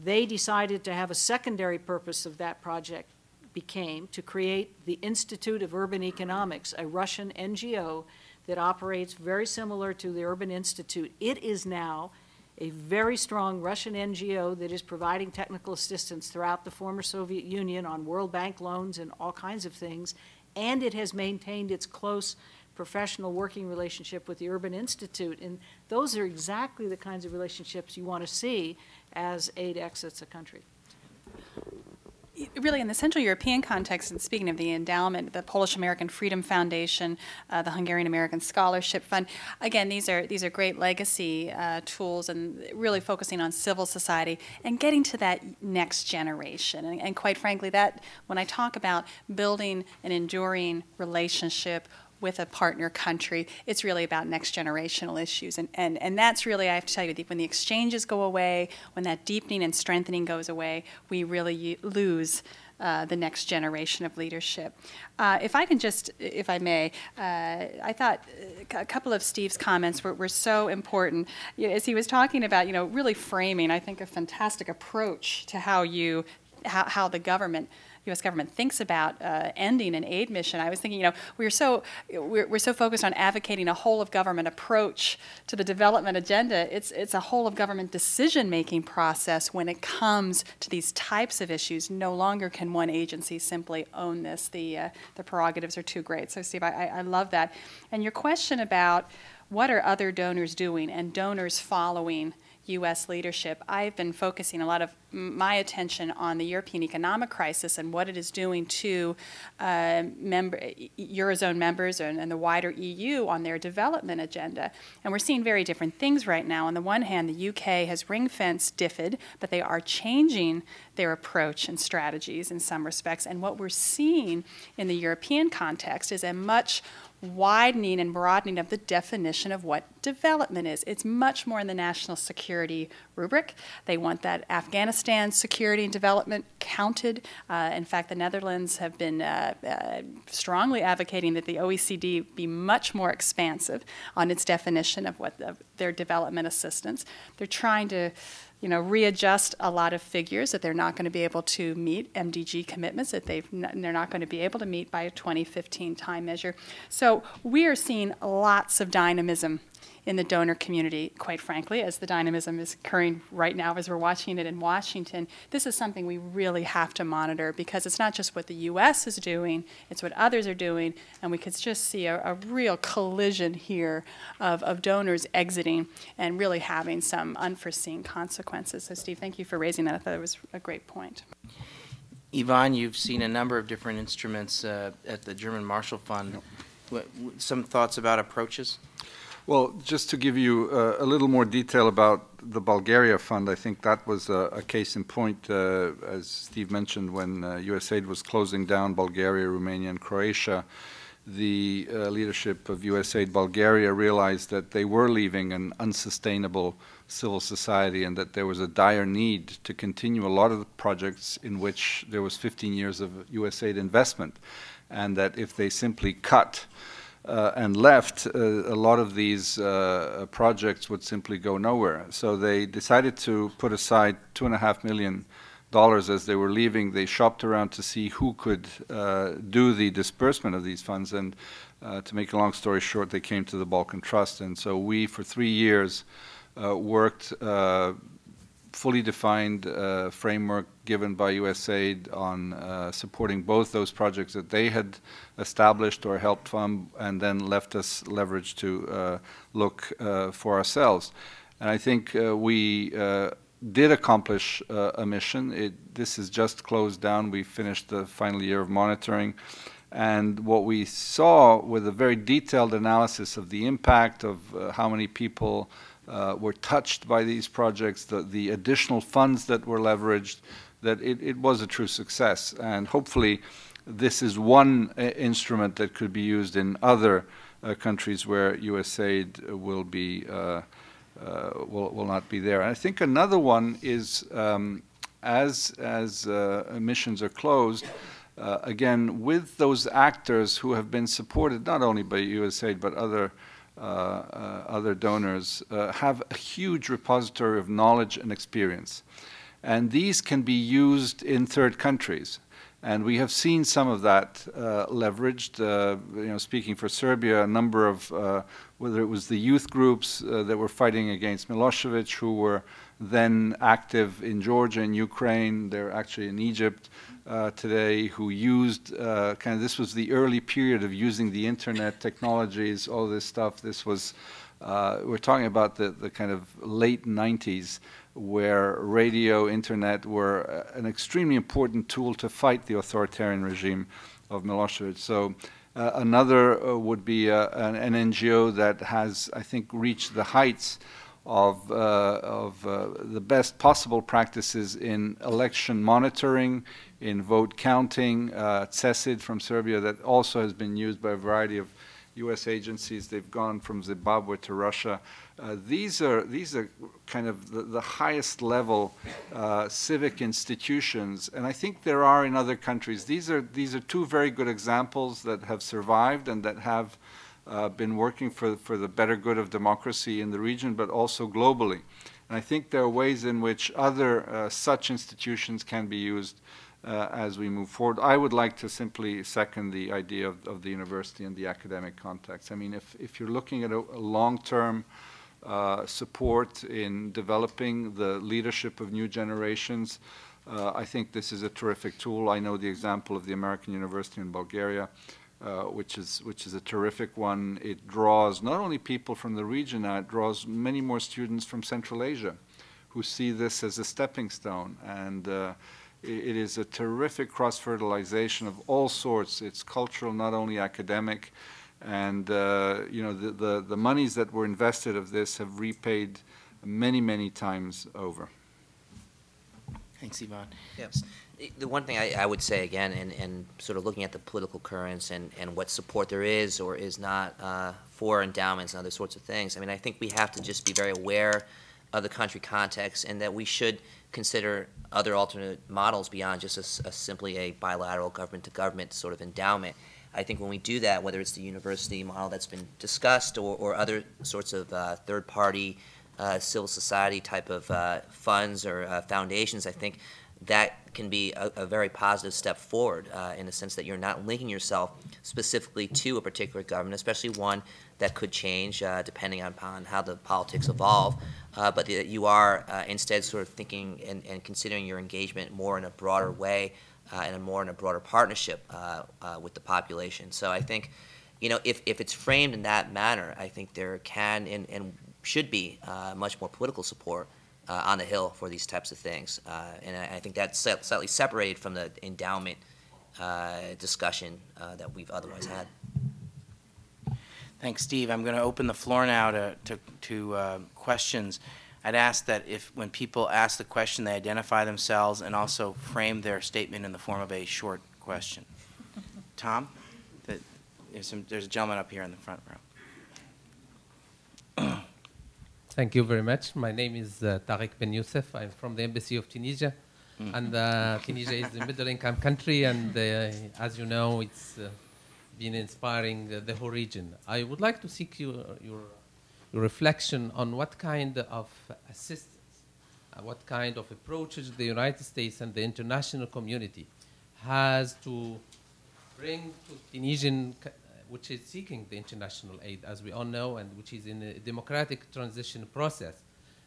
They decided to have a secondary purpose of that project became to create the Institute of Urban Economics, a Russian NGO that operates very similar to the Urban Institute. It is now a very strong Russian NGO that is providing technical assistance throughout the former Soviet Union on World Bank loans and all kinds of things, and it has maintained its close professional working relationship with the Urban Institute. And those are exactly the kinds of relationships you want to see as aid exits a country. Really, in the Central European context, and speaking of the endowment, the Polish-American Freedom Foundation, the Hungarian-American Scholarship Fund, again, these are great legacy tools, and really focusing on civil society and getting to that next generation. And quite frankly, that when I talk about building an enduring relationship with a partner country, it's really about next generational issues. And that's really, I have to tell you, when the exchanges go away, when that deepening and strengthening goes away, we really lose the next generation of leadership. If I can just, if I may, I thought a couple of Steve's comments were so important. As he was talking about, really framing, I think, a fantastic approach to how the government, U.S. government thinks about ending an aid mission. I was thinking, we're so focused on advocating a whole of government approach to the development agenda. It's a whole of government decision-making process when it comes to these types of issues. No longer can one agency simply own this. The prerogatives are too great. So, Steve, I love that. And your question about what are other donors doing and donors following U.S. leadership, I've been focusing a lot of my attention on the European economic crisis and what it is doing to Eurozone members and the wider EU on their development agenda. And we're seeing very different things right now. On the one hand, the UK has ring-fenced DFID, but they are changing their approach and strategies in some respects. And what we're seeing in the European context is a much widening and broadening of the definition of what development is. It's much more in the national security rubric. They want that Afghanistan security and development counted. In fact, the Netherlands have been strongly advocating that the OECD be much more expansive on its definition of what their development assistance. They're trying to readjust a lot of figures that they're not going to be able to meet, MDG commitments that they're not going to be able to meet by a 2015 time measure. So we are seeing lots of dynamism in the donor community, quite frankly, as the dynamism is occurring right now as we're watching it in Washington. This is something we really have to monitor because it's not just what the U.S. is doing, it's what others are doing, and we could just see a real collision here of donors exiting and really having some unforeseen consequences. So, Steve, thank you for raising that. I thought it was a great point. Yvonne, you've seen a number of different instruments at the German Marshall Fund. Some thoughts about approaches? Well, just to give you a little more detail about the Bulgaria Fund, I think that was a case in point, as Steve mentioned, when USAID was closing down Bulgaria, Romania, and Croatia. The leadership of USAID Bulgaria realized that they were leaving an unsustainable civil society and that there was a dire need to continue a lot of the projects in which there was 15 years of USAID investment, and that if they simply cut and left, a lot of these projects would simply go nowhere. So they decided to put aside $2.5 million as they were leaving. They shopped around to see who could do the disbursement of these funds, and to make a long story short, they came to the Balkan Trust. And so we, for 3 years, worked fully defined framework given by USAID on supporting both those projects that they had established or helped fund, and then left us leverage to look for ourselves. And I think we did accomplish a mission. This is just closed down. We finished the final year of monitoring. And what we saw with a very detailed analysis of the impact of how many people were touched by these projects, the additional funds that were leveraged, that it was a true success. And hopefully this is one instrument that could be used in other countries where USAID will be will not be there. And I think another one is as missions are closed, again, with those actors who have been supported not only by USAID but other donors, have a huge repository of knowledge and experience. And these can be used in third countries. And we have seen some of that leveraged. Speaking for Serbia, a number of, whether it was the youth groups that were fighting against Milosevic, who were then active in Georgia and Ukraine, they're actually in Egypt today, who used this was the early period of using the internet technologies, all this stuff. This was, we're talking about the kind of late 90s, where radio, internet were an extremely important tool to fight the authoritarian regime of Milosevic. So another would be an NGO that has, I think, reached the heights of the best possible practices in election monitoring, in vote counting, CESID from Serbia, that also has been used by a variety of U.S. agencies. They've gone from Zimbabwe to Russia. These are kind of the highest level civic institutions, and I think there are in other countries. These are two very good examples that have survived and that have been working for the better good of democracy in the region, but also globally. And I think there are ways in which other such institutions can be used as we move forward. I would like to simply second the idea of the university and the academic context. I mean, if you're looking at a long-term support in developing the leadership of new generations, I think this is a terrific tool. I know the example of the American University in Bulgaria, which is a terrific one. It draws not only people from the region, it draws many more students from Central Asia who see this as a stepping stone. And it is a terrific cross-fertilization of all sorts. It's cultural, not only academic. And the monies that were invested of this have repaid many, many times over. Thanks, Ivan. Yes. The one thing I would say again, and sort of looking at the political currents and what support there is or is not for endowments and other sorts of things, I mean, I think we have to just be very aware of the country context, and that we should consider other alternate models beyond just simply a bilateral government-to-government sort of endowment. I think when we do that, whether it's the university model that's been discussed or other sorts of third-party civil society type of funds or foundations, I think that can be a very positive step forward in the sense that you're not linking yourself specifically to a particular government, especially one that could change depending upon how the politics evolve, but that you are instead sort of thinking and considering your engagement more in a broader way and more in a broader partnership with the population. So I think, if it's framed in that manner, I think there can and should be much more political support on the Hill for these types of things. And I think that's slightly separated from the endowment discussion that we've otherwise had. Thanks, Steve. I'm going to open the floor now to questions. I'd ask that when people ask the question, they identify themselves and also frame their statement in the form of a short question. Tom? There's a gentleman up here in the front row. Thank you very much. My name is Tariq Ben Youssef. I'm from the Embassy of Tunisia. And Tunisia is a middle-income country, and as you know, it's been inspiring the whole region. I would like to seek your reflection on what kind of assistance, what kind of approaches the United States and the international community has to bring to Tunisian, which is seeking the international aid, as we all know, and which is in a democratic transition process.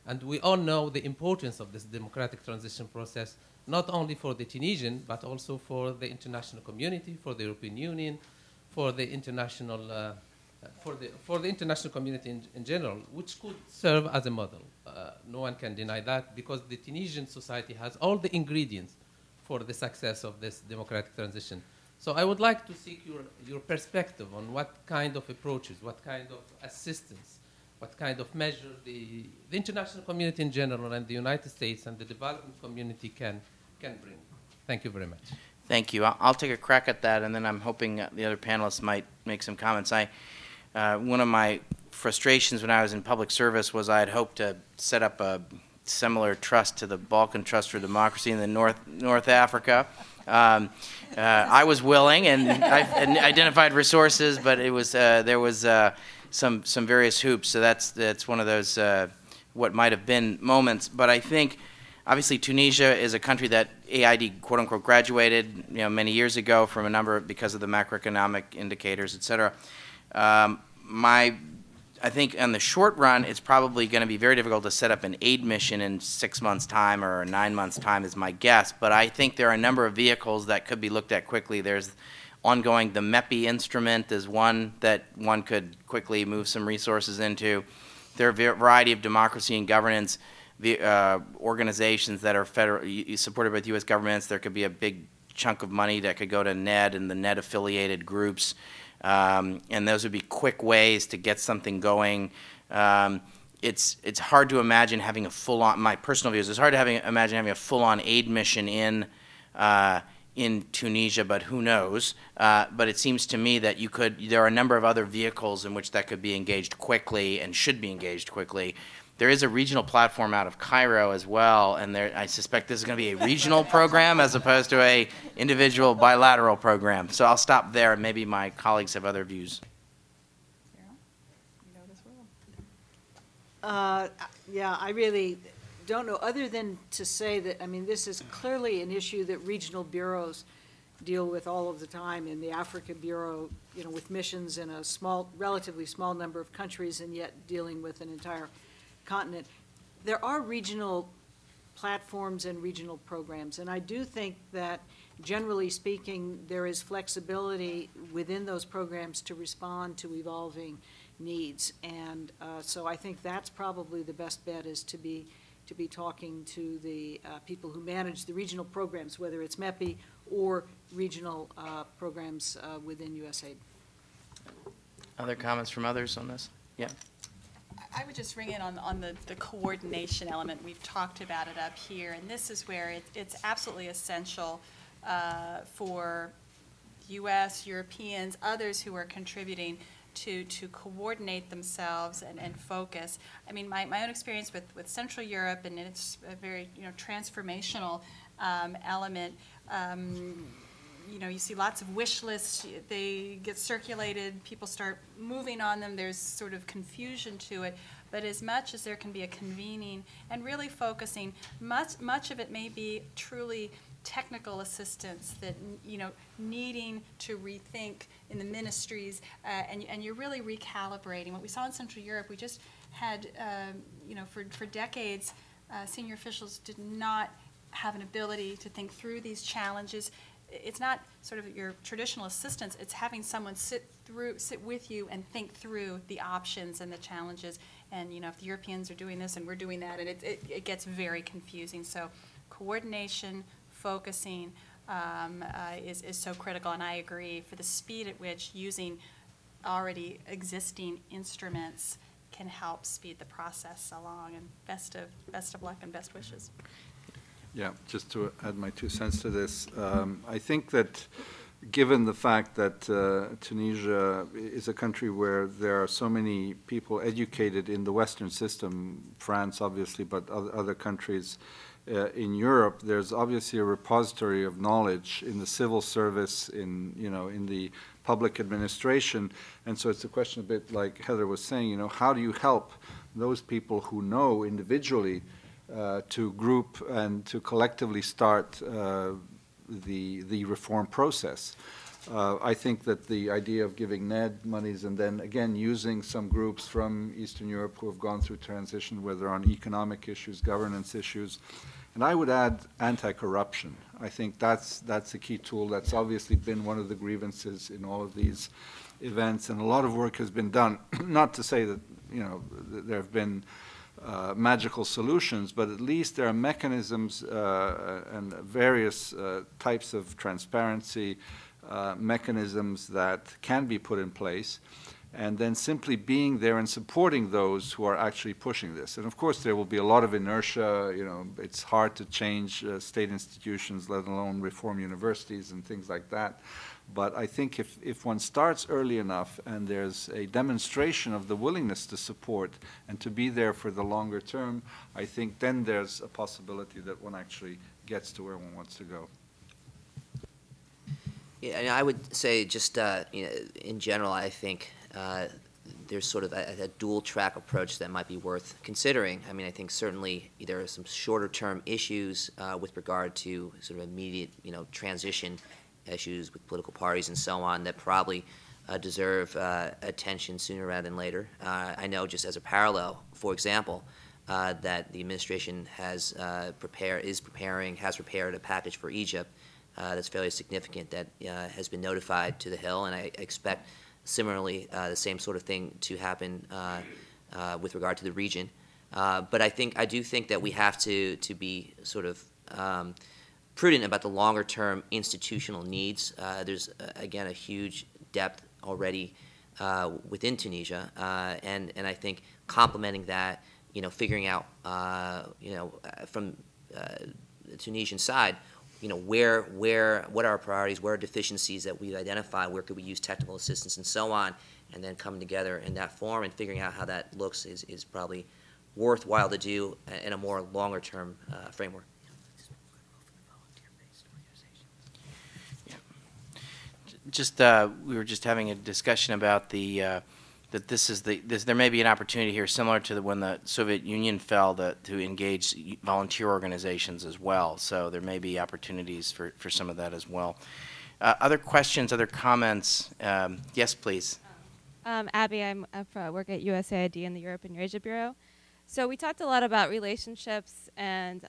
And we all know the importance of this democratic transition process, not only for the Tunisian, but also for the international community, for the European Union, for the international, for the international community in general, which could serve as a model. No one can deny that, because the Tunisian society has all the ingredients for the success of this democratic transition. So I would like to seek your perspective on what kind of approaches, what kind of assistance, what kind of measure the international community in general and the United States and the development community can bring. Thank you very much. Thank you. I'll take a crack at that, and then I'm hoping the other panelists might make some comments. One of my frustrations when I was in public service was I had hoped to set up a similar trust to the Balkan Trust for Democracy in the North Africa. I was willing, and I identified resources, but it was there was some various hoops. So that's one of those what might have been moments. But I think obviously Tunisia is a country that AID quote unquote graduated many years ago from a number because of the macroeconomic indicators, et cetera. I think in the short run, it's probably going to be very difficult to set up an aid mission in 6 months' time or 9 months' time is my guess. But I think there are a number of vehicles that could be looked at quickly. There's ongoing, the MEPI instrument is one that one could quickly move some resources into. There are a variety of democracy and governance organizations that are supported by the U.S. governments. There could be a big chunk of money that could go to NED and the NED affiliated groups. And those would be quick ways to get something going. It's hard to imagine having a full-on, my personal views, it's hard to imagine having a full-on aid mission in Tunisia, but who knows. But it seems to me that there are a number of other vehicles in which that could be engaged quickly and should be engaged quickly. There is a regional platform out of Cairo as well, and I suspect this is going to be a regional program as opposed to a individual bilateral program. So I'll stop there, and maybe my colleagues have other views. Yeah, I really don't know, other than to say that, I mean, this is clearly an issue that regional bureaus deal with all of the time. In the Africa Bureau, with missions in a relatively small number of countries, and yet dealing with an entire continent. There are regional platforms and regional programs, and I do think that generally speaking there is flexibility within those programs to respond to evolving needs, and so I think that's probably the best bet, is to be talking to the people who manage the regional programs, whether it's MEPI or regional programs within USAID. Other comments from others on this? Yeah. I would just ring in on the coordination element. We've talked about it up here, and this is where it's absolutely essential for U.S., Europeans, others who are contributing to coordinate themselves and focus. I mean, my own experience with Central Europe, and it's a very transformational element. You see lots of wish lists, they get circulated, people start moving on them, there's sort of confusion to it, but as much as there can be a convening and really focusing, much of it may be truly technical assistance that, needing to rethink in the ministries, and you're really recalibrating. What we saw in Central Europe, we just had, for decades, senior officials did not have an ability to think through these challenges. It's not sort of your traditional assistance, it's having someone sit with you and think through the options and the challenges. And if the Europeans are doing this and we're doing that, and it gets very confusing. So coordination, focusing is so critical, and I agree, for the speed at which using already existing instruments can help speed the process along. And best of luck and best wishes. Yeah, just to add my 2 cents to this, I think that given the fact that Tunisia is a country where there are so many people educated in the Western system, France obviously, but other countries, in Europe, there's obviously a repository of knowledge in the civil service, in the public administration, and so it's a question a bit like Heather was saying, how do you help those people who know individually to group and to collectively start the reform process? I think that the idea of giving NED monies and then again using some groups from Eastern Europe who have gone through transition, whether on economic issues, governance issues, and I would add anti-corruption. I think that's a key tool. That's obviously been one of the grievances in all of these events, and a lot of work has been done. Not to say that there have been magical solutions, but at least there are mechanisms and various types of transparency mechanisms that can be put in place, and then simply being there and supporting those who are actually pushing this. And of course there will be a lot of inertia, it's hard to change state institutions, let alone reform universities and things like that. But I think if one starts early enough and there's a demonstration of the willingness to support and to be there for the longer term, I think then there's a possibility that one actually gets to where one wants to go. Yeah, and I would say just in general, I think there's sort of a dual-track approach that might be worth considering. I mean, I think certainly there are some shorter-term issues with regard to sort of immediate, transition issues with political parties and so on that probably deserve attention sooner rather than later. I know just as a parallel, for example, that the administration has prepared a package for Egypt that's fairly significant that has been notified to the Hill, and I expect similarly the same sort of thing to happen with regard to the region. But I do think that we have to be sort of prudent about the longer-term institutional needs. There's again a huge depth already within Tunisia, and I think complementing that, figuring out, from the Tunisian side, what are our priorities, where are deficiencies that we identify, where could we use technical assistance and so on, and then coming together in that form and figuring out how that looks is probably worthwhile to do in a more longer-term framework. Just we were just having a discussion about that there may be an opportunity here similar to when the Soviet Union fell to engage volunteer organizations as well. So there may be opportunities for some of that as well. Other questions, other comments? Yes, please. Abby, I work at USAID in the Europe and Eurasia Bureau. So we talked a lot about relationships and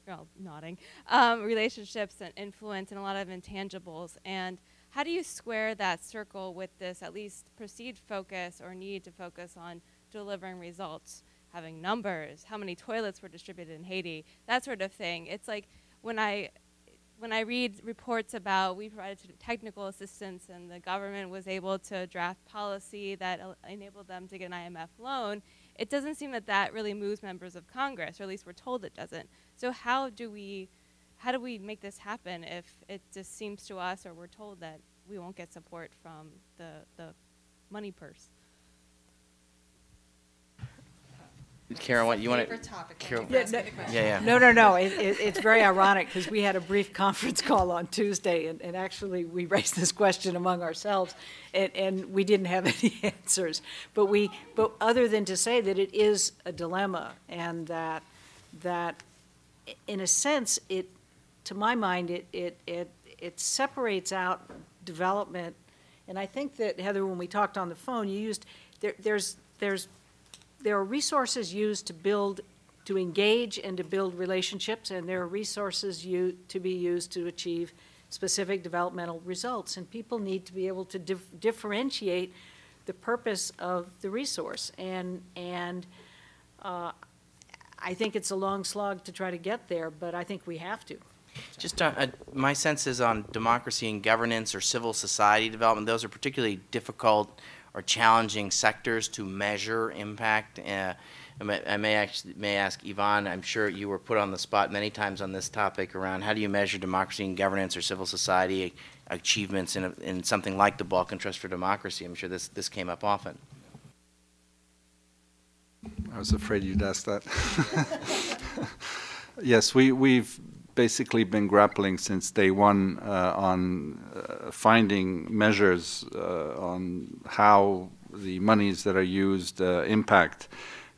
you're all nodding, relationships and influence and a lot of intangibles. And how do you square that circle with this at least perceived focus or need to focus on delivering results, having numbers, how many toilets were distributed in Haiti, that sort of thing? It's like when I read reports about we provided technical assistance and the government was able to draft policy that enabled them to get an IMF loan, it doesn't seem that really moves members of Congress, or at least we're told it doesn't. So how do we make this happen if it just seems to us, or we're told that we won't get support from the money purse? Karen, what you want to? Favorite topic. Carol, Yeah. No. It's very ironic because we had a brief conference call on Tuesday, and actually we raised this question among ourselves, and we didn't have any answers. But other than to say that it is a dilemma, and that in a sense to my mind it separates out development. And I think that, Heather, when we talked on the phone, you used there are resources used to engage and to build relationships, and there are resources to be used to achieve specific developmental results. And people need to be able to differentiate the purpose of the resource. And I think it's a long slog to try to get there, but I think we have to. Just my sense is on democracy and governance or civil society development, those are particularly difficult or challenging sectors to measure impact. I may ask Yvonne, I'm sure you were put on the spot many times on this topic around how do you measure democracy and governance or civil society achievements in something like the Balkan Trust for Democracy. I'm sure this came up often. I was afraid you'd ask that. Yes, we've basically been grappling since day one on finding measures on how the monies that are used impact.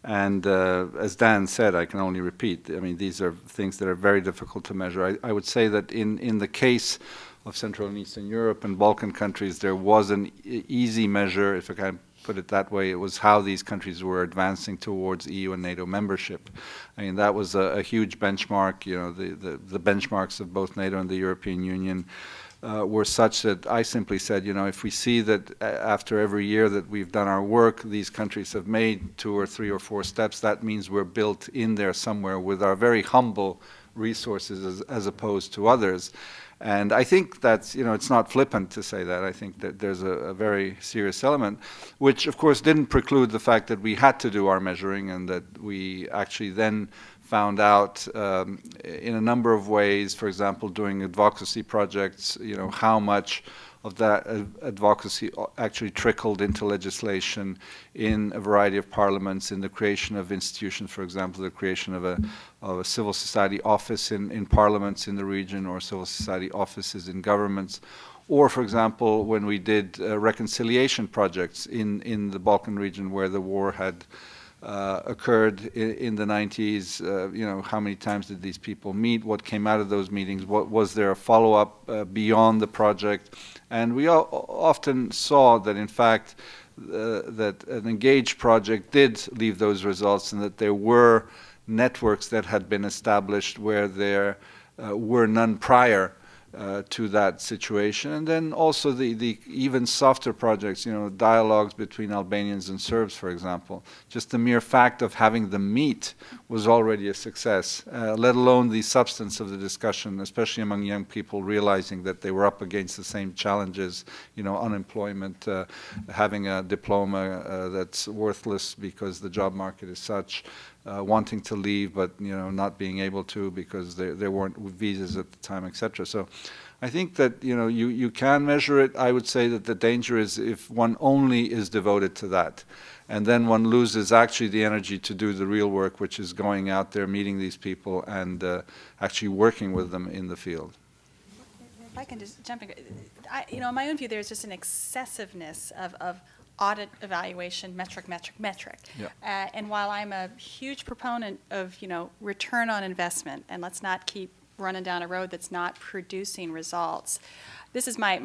And as Dan said, I can only repeat, I mean, these are things that are very difficult to measure. I would say that in the case of Central and Eastern Europe and Balkan countries, there was an easy measure, if I can put it that way. It was how these countries were advancing towards EU and NATO membership. I mean, that was a huge benchmark. You know, the benchmarks of both NATO and the European Union were such that I simply said, you know, if we see that after every year that we've done our work, these countries have made 2 or 3 or 4 steps, that means we're built in there somewhere with our very humble resources as opposed to others. And I think that's, you know, it's not flippant to say that. I think that there's a very serious element, which of course didn't preclude the fact that we had to do our measuring and that we actually then found out in a number of ways, for example, doing advocacy projects, you know, how much of that advocacy actually trickled into legislation in a variety of parliaments, in the creation of institutions, for example, the creation of a civil society office in parliaments in the region, or civil society offices in governments, or, for example, when we did reconciliation projects in the Balkan region where the war had occurred in the 90s, you know, how many times did these people meet? What came out of those meetings? What was there a follow-up beyond the project? And we often saw that, in fact, that an engaged project did leave those results, and that there were networks that had been established where there were none prior to that situation. And then also the even softer projects, you know, dialogues between Albanians and Serbs, for example. Just the mere fact of having them meet was already a success, let alone the substance of the discussion, especially among young people realizing that they were up against the same challenges, you know, unemployment, having a diploma that's worthless because the job market is such, wanting to leave but, you know, not being able to because there weren't visas at the time, etc. So I think that, you know, you can measure it. I would say that the danger is if one only is devoted to that, and then one loses actually the energy to do the real work, which is going out there, meeting these people, and actually working with them in the field. If I can just jump in, you know, in my own view, there's just an excessiveness of audit, evaluation, metric. Yep. And while I'm a huge proponent of, you know, return on investment, and let's not keep running down a road that's not producing results, this is my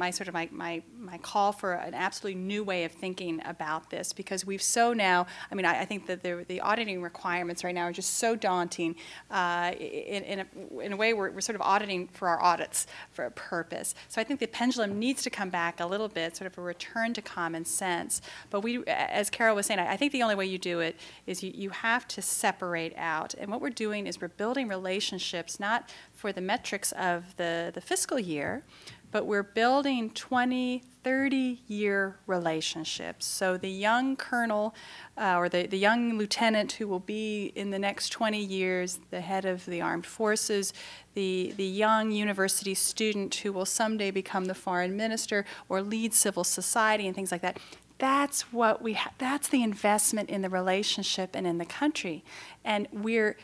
call for an absolutely new way of thinking about this, because we've so now, I mean, I think that the auditing requirements right now are just so daunting. In a way, we're sort of auditing for our audits for a purpose. So I think the pendulum needs to come back a little bit, sort of a return to common sense. But we, as Carol was saying, I think the only way you do it is you have to separate out. And what we're doing is we're building relationships, not for the metrics of the fiscal year, but we're building 20, 30-year relationships. So the young colonel or the young lieutenant who will be in the next 20 years the head of the armed forces, the young university student who will someday become the foreign minister or lead civil society and things like that. That's what that's the investment in the relationship and in the country. And we're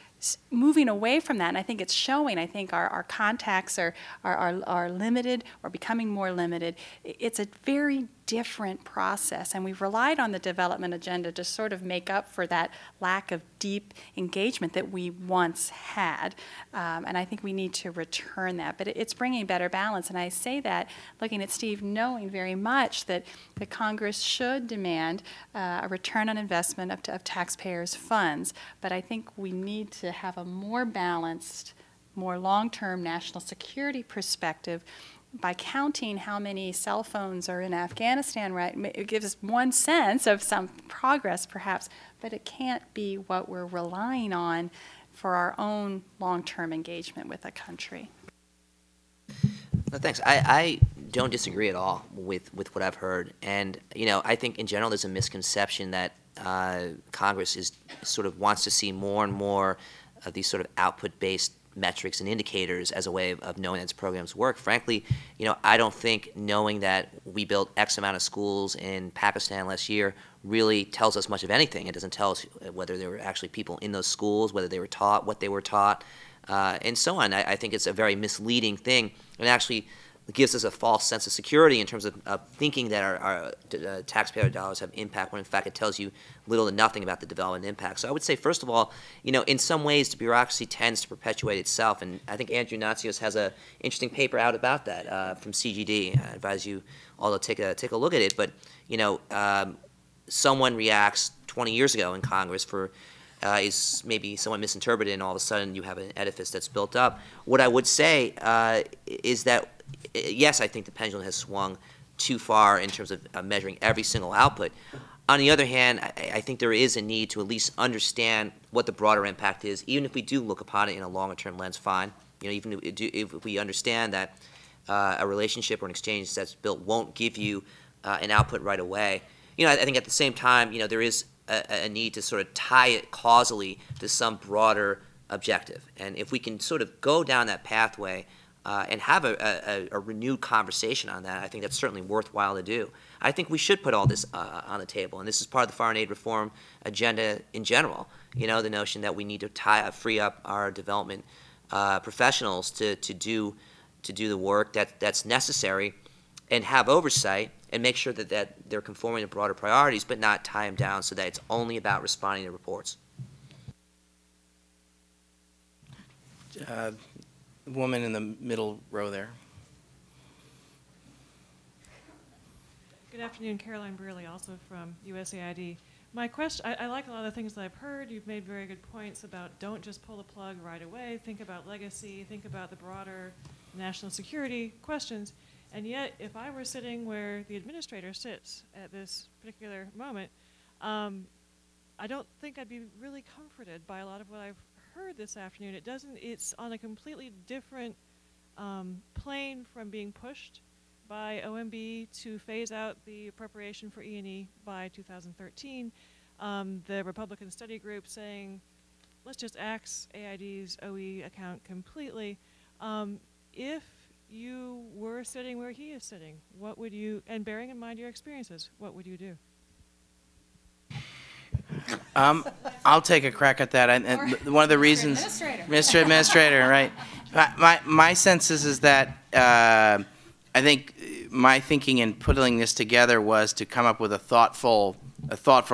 moving away from that, and I think it's showing. I think our contacts are limited or becoming more limited. It's a very different process, and we've relied on the development agenda to sort of make up for that lack of deep engagement that we once had, and I think we need to return that. But it's bringing better balance, and I say that looking at Steve, knowing very much that the Congress should demand a return on investment of taxpayers' funds, but I think we need to have a more balanced, more long-term national security perspective. By counting how many cell phones are in Afghanistan, right, it gives us one sense of some progress perhaps, but it can't be what we're relying on for our own long-term engagement with a country. No, thanks. I don't disagree at all with what I've heard. And, you know, I think in general there's a misconception that Congress is sort of wants to see more and more of these sort of output-based metrics and indicators as a way of knowing that its programs work. Frankly, you know, I don't think knowing that we built X amount of schools in Pakistan last year really tells us much of anything. It doesn't tell us whether there were actually people in those schools, whether they were taught, what they were taught. and so on. I think it's a very misleading thing, and actually gives us a false sense of security in terms of thinking that our taxpayer dollars have impact, when in fact it tells you little to nothing about the development impact. So I would say, first of all, in some ways the bureaucracy tends to perpetuate itself, and I think Andrew Natsios has an interesting paper out about that from CGD. I advise you all to take a look at it. But someone reacts 20 years ago in Congress for is maybe somewhat misinterpreted, and all of a sudden you have an edifice that's built up. What I would say is that, yes, I think the pendulum has swung too far in terms of measuring every single output. On the other hand, I think there is a need to at least understand what the broader impact is, even if we do look upon it in a longer-term lens, fine. Even if we understand that a relationship or an exchange that's built won't give you an output right away. I think at the same time, there is a need to sort of tie it causally to some broader objective. And if we can sort of go down that pathway and have a renewed conversation on that, I think that's certainly worthwhile to do. I think we should put all this on the table, and this is part of the foreign aid reform agenda in general. The notion that we need to free up our development professionals to do the work that's necessary, and have oversight, and make sure that they're conforming to broader priorities, but not tie them down so that it's only about responding to reports. Woman in the middle row there. Good afternoon, Caroline Brearley, also from USAID. My question, I like a lot of the things that I've heard. You've made very good points about don't just pull the plug right away, think about legacy, think about the broader national security questions. And yet, if I were sitting where the administrator sits at this particular moment, I don't think I'd be really comforted by a lot of what I've heard this afternoon. It's on a completely different plane from being pushed by OMB to phase out the appropriation for E&E by 2013. The Republican study group saying, let's just axe AID's OE account completely. If you were sitting where he is sitting, what would you, and bearing in mind your experiences, what would you do? I'll take a crack at that. And one of the reasons, Mr. Administrator, right? My sense is that I think my thinking in putting this together was to come up with a thoughtful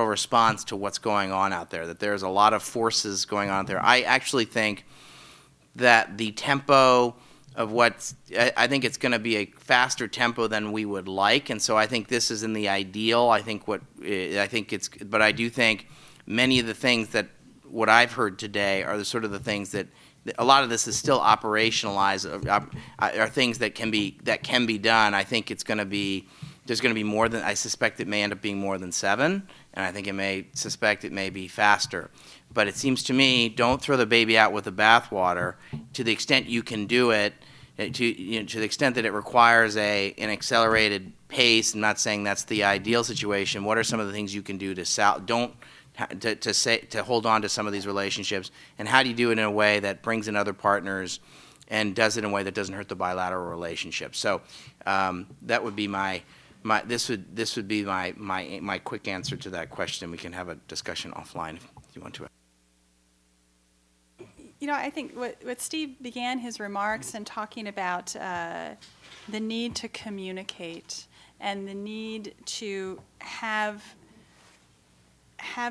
response to what's going on out there. That there's a lot of forces going on out there. I actually think that the tempo of I think it's going to be a faster tempo than we would like, and so I think this is in the ideal. But I do think many of the things what I've heard today are the sort of the things that a lot of this is still operationalized, are things that can be done. I think there's going to be more than, I suspect it may end up being more than 7, and I think it may be faster. But it seems to me, don't throw the baby out with the bathwater. To the extent you can do it, to the extent that it requires an accelerated pace, I'm not saying that's the ideal situation. What are some of the things you can do to hold on to some of these relationships, and how do you do it in a way that brings in other partners and does it in a way that doesn't hurt the bilateral relationship? So that would be my quick answer to that question. We can have a discussion offline if you want to. I think what Steve began his remarks in talking about the need to communicate and the need to have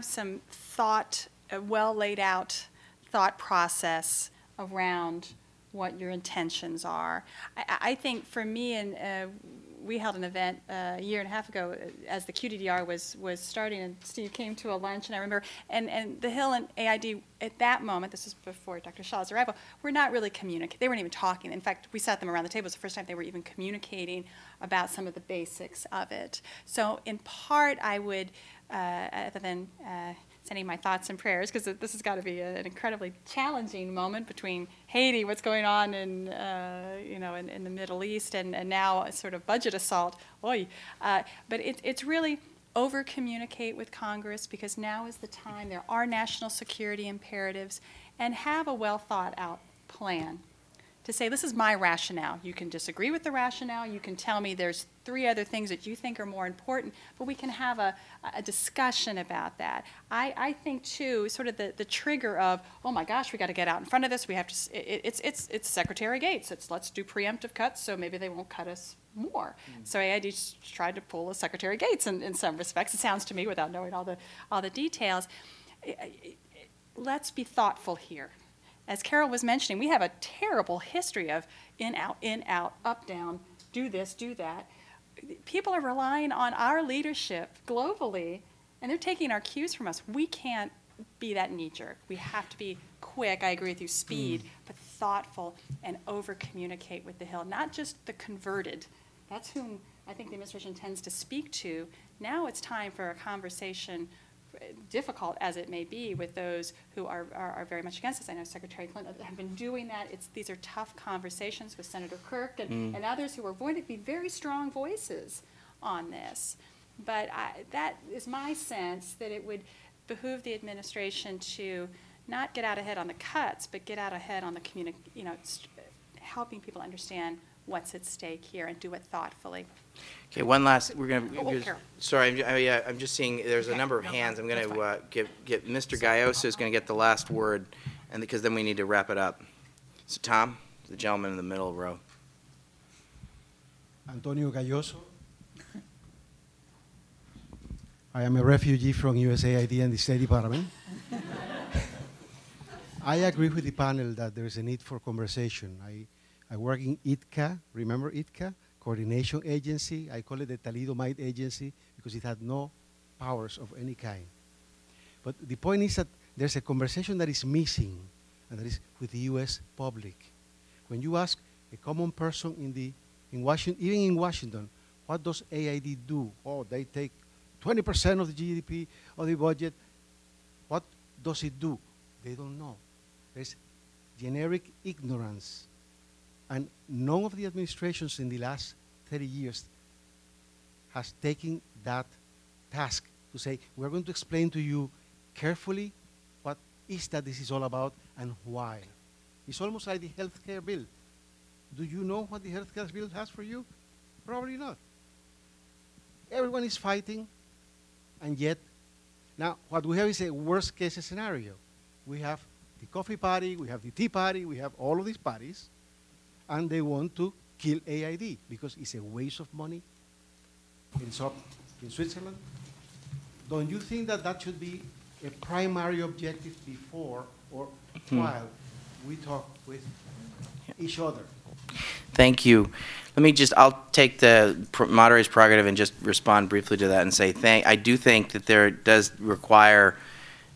some thought, a well laid out thought process around what your intentions are. I think for me, and we held an event a year and a half ago as the QDDR was starting, and Steve came to a lunch, and I remember, and the Hill and AID at that moment, this was before Dr. Shaw's arrival, were not really communicating. They weren't even talking. In fact, we sat them around the table. It was the first time they were even communicating about some of the basics of it. So in part, I would, other than sending my thoughts and prayers, because this has got to be an incredibly challenging moment between Haiti, what's going on in the Middle East, and now a sort of budget assault. Oy. But it's really over-communicate with Congress, because now is the time. There are national security imperatives, and have a well-thought-out plan to say, this is my rationale. You can disagree with the rationale. You can tell me there's 3 other things that you think are more important, but we can have a discussion about that. I think, too, sort of the trigger of, oh, my gosh, we got to get out in front of this. We have to, it's Secretary Gates. Let's do preemptive cuts, so maybe they won't cut us more. So AID tried to pull a Secretary Gates in some respects, it sounds to me, without knowing all the details. Let's be thoughtful here. As Carol was mentioning, we have a terrible history of in, out, up, down, do this, do that. People are relying on our leadership globally, and they're taking our cues from us. We can't be that knee-jerk. We have to be quick, I agree with you, speed, but thoughtful and over-communicate with the Hill, not just the converted. That's whom I think the administration tends to speak to. Now it's time for a conversation, difficult as it may be, with those who are very much against us. I know Secretary Clinton have been doing that. These are tough conversations with Senator Kirk and others who are going to be very strong voices on this. But that is my sense, that it would behoove the administration to not get out ahead on the cuts, but get out ahead on the helping people understand what's at stake here and do it thoughtfully. Okay, one last, we're going Oh, to, Carol. sorry, I'm just seeing there's a number of hands. I'm going to get Mr. Gayoso is going to get the last word, and because then we need to wrap it up. So Tom, the gentleman in the middle row. Antonio Gayoso. I am a refugee from USAID and the State Department. I agree with the panel that there is a need for conversation. I work in ITCA, remember ITCA? Coordination Agency. I call it the Thalidomide Agency because it had no powers of any kind. But the point is that there's a conversation that is missing, and that is with the US public. When you ask a common person in Washington, even in Washington, what does AID do? Oh, they take 20% of the GDP of the budget. What does it do? They don't know. There's generic ignorance. And none of the administrations in the last 30 years has taken that task to say, we're going to explain to you carefully what is that this is all about and why. It's almost like the healthcare bill. Do you know what the healthcare bill has for you? Probably not. Everyone is fighting, and yet, now what we have is a worst case scenario. We have the coffee party, we have the tea party, we have all of these parties, and they want to kill AID because it's a waste of money in Switzerland. Don't you think that that should be a primary objective before or while we talk with each other? Thank you. I'll take the moderator's prerogative and just respond briefly to that and say I do think that there does require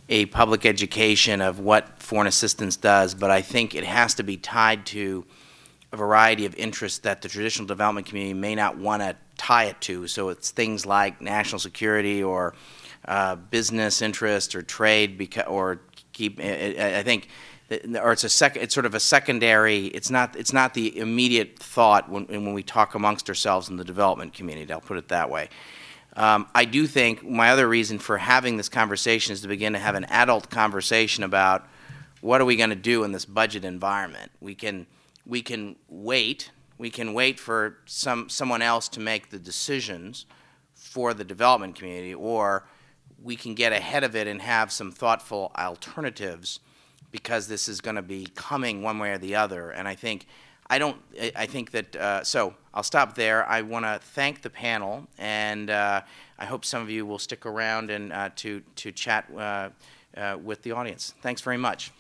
a public education of what foreign assistance does, but I think it has to be tied to a variety of interests that the traditional development community may not want to tie it to. So it's things like national security or business interest or trade, or I think, or it's sort of a secondary. It's not the immediate thought when we talk amongst ourselves in the development community. I'll put it that way. I do think my other reason for having this conversation is to begin to have an adult conversation about what are we going to do in this budget environment. We can wait. We can wait for someone else to make the decisions for the development community, or we can get ahead of it and have some thoughtful alternatives, because this is going to be coming one way or the other. And I think that, so I'll stop there. I want to thank the panel, and I hope some of you will stick around and to chat with the audience. Thanks very much.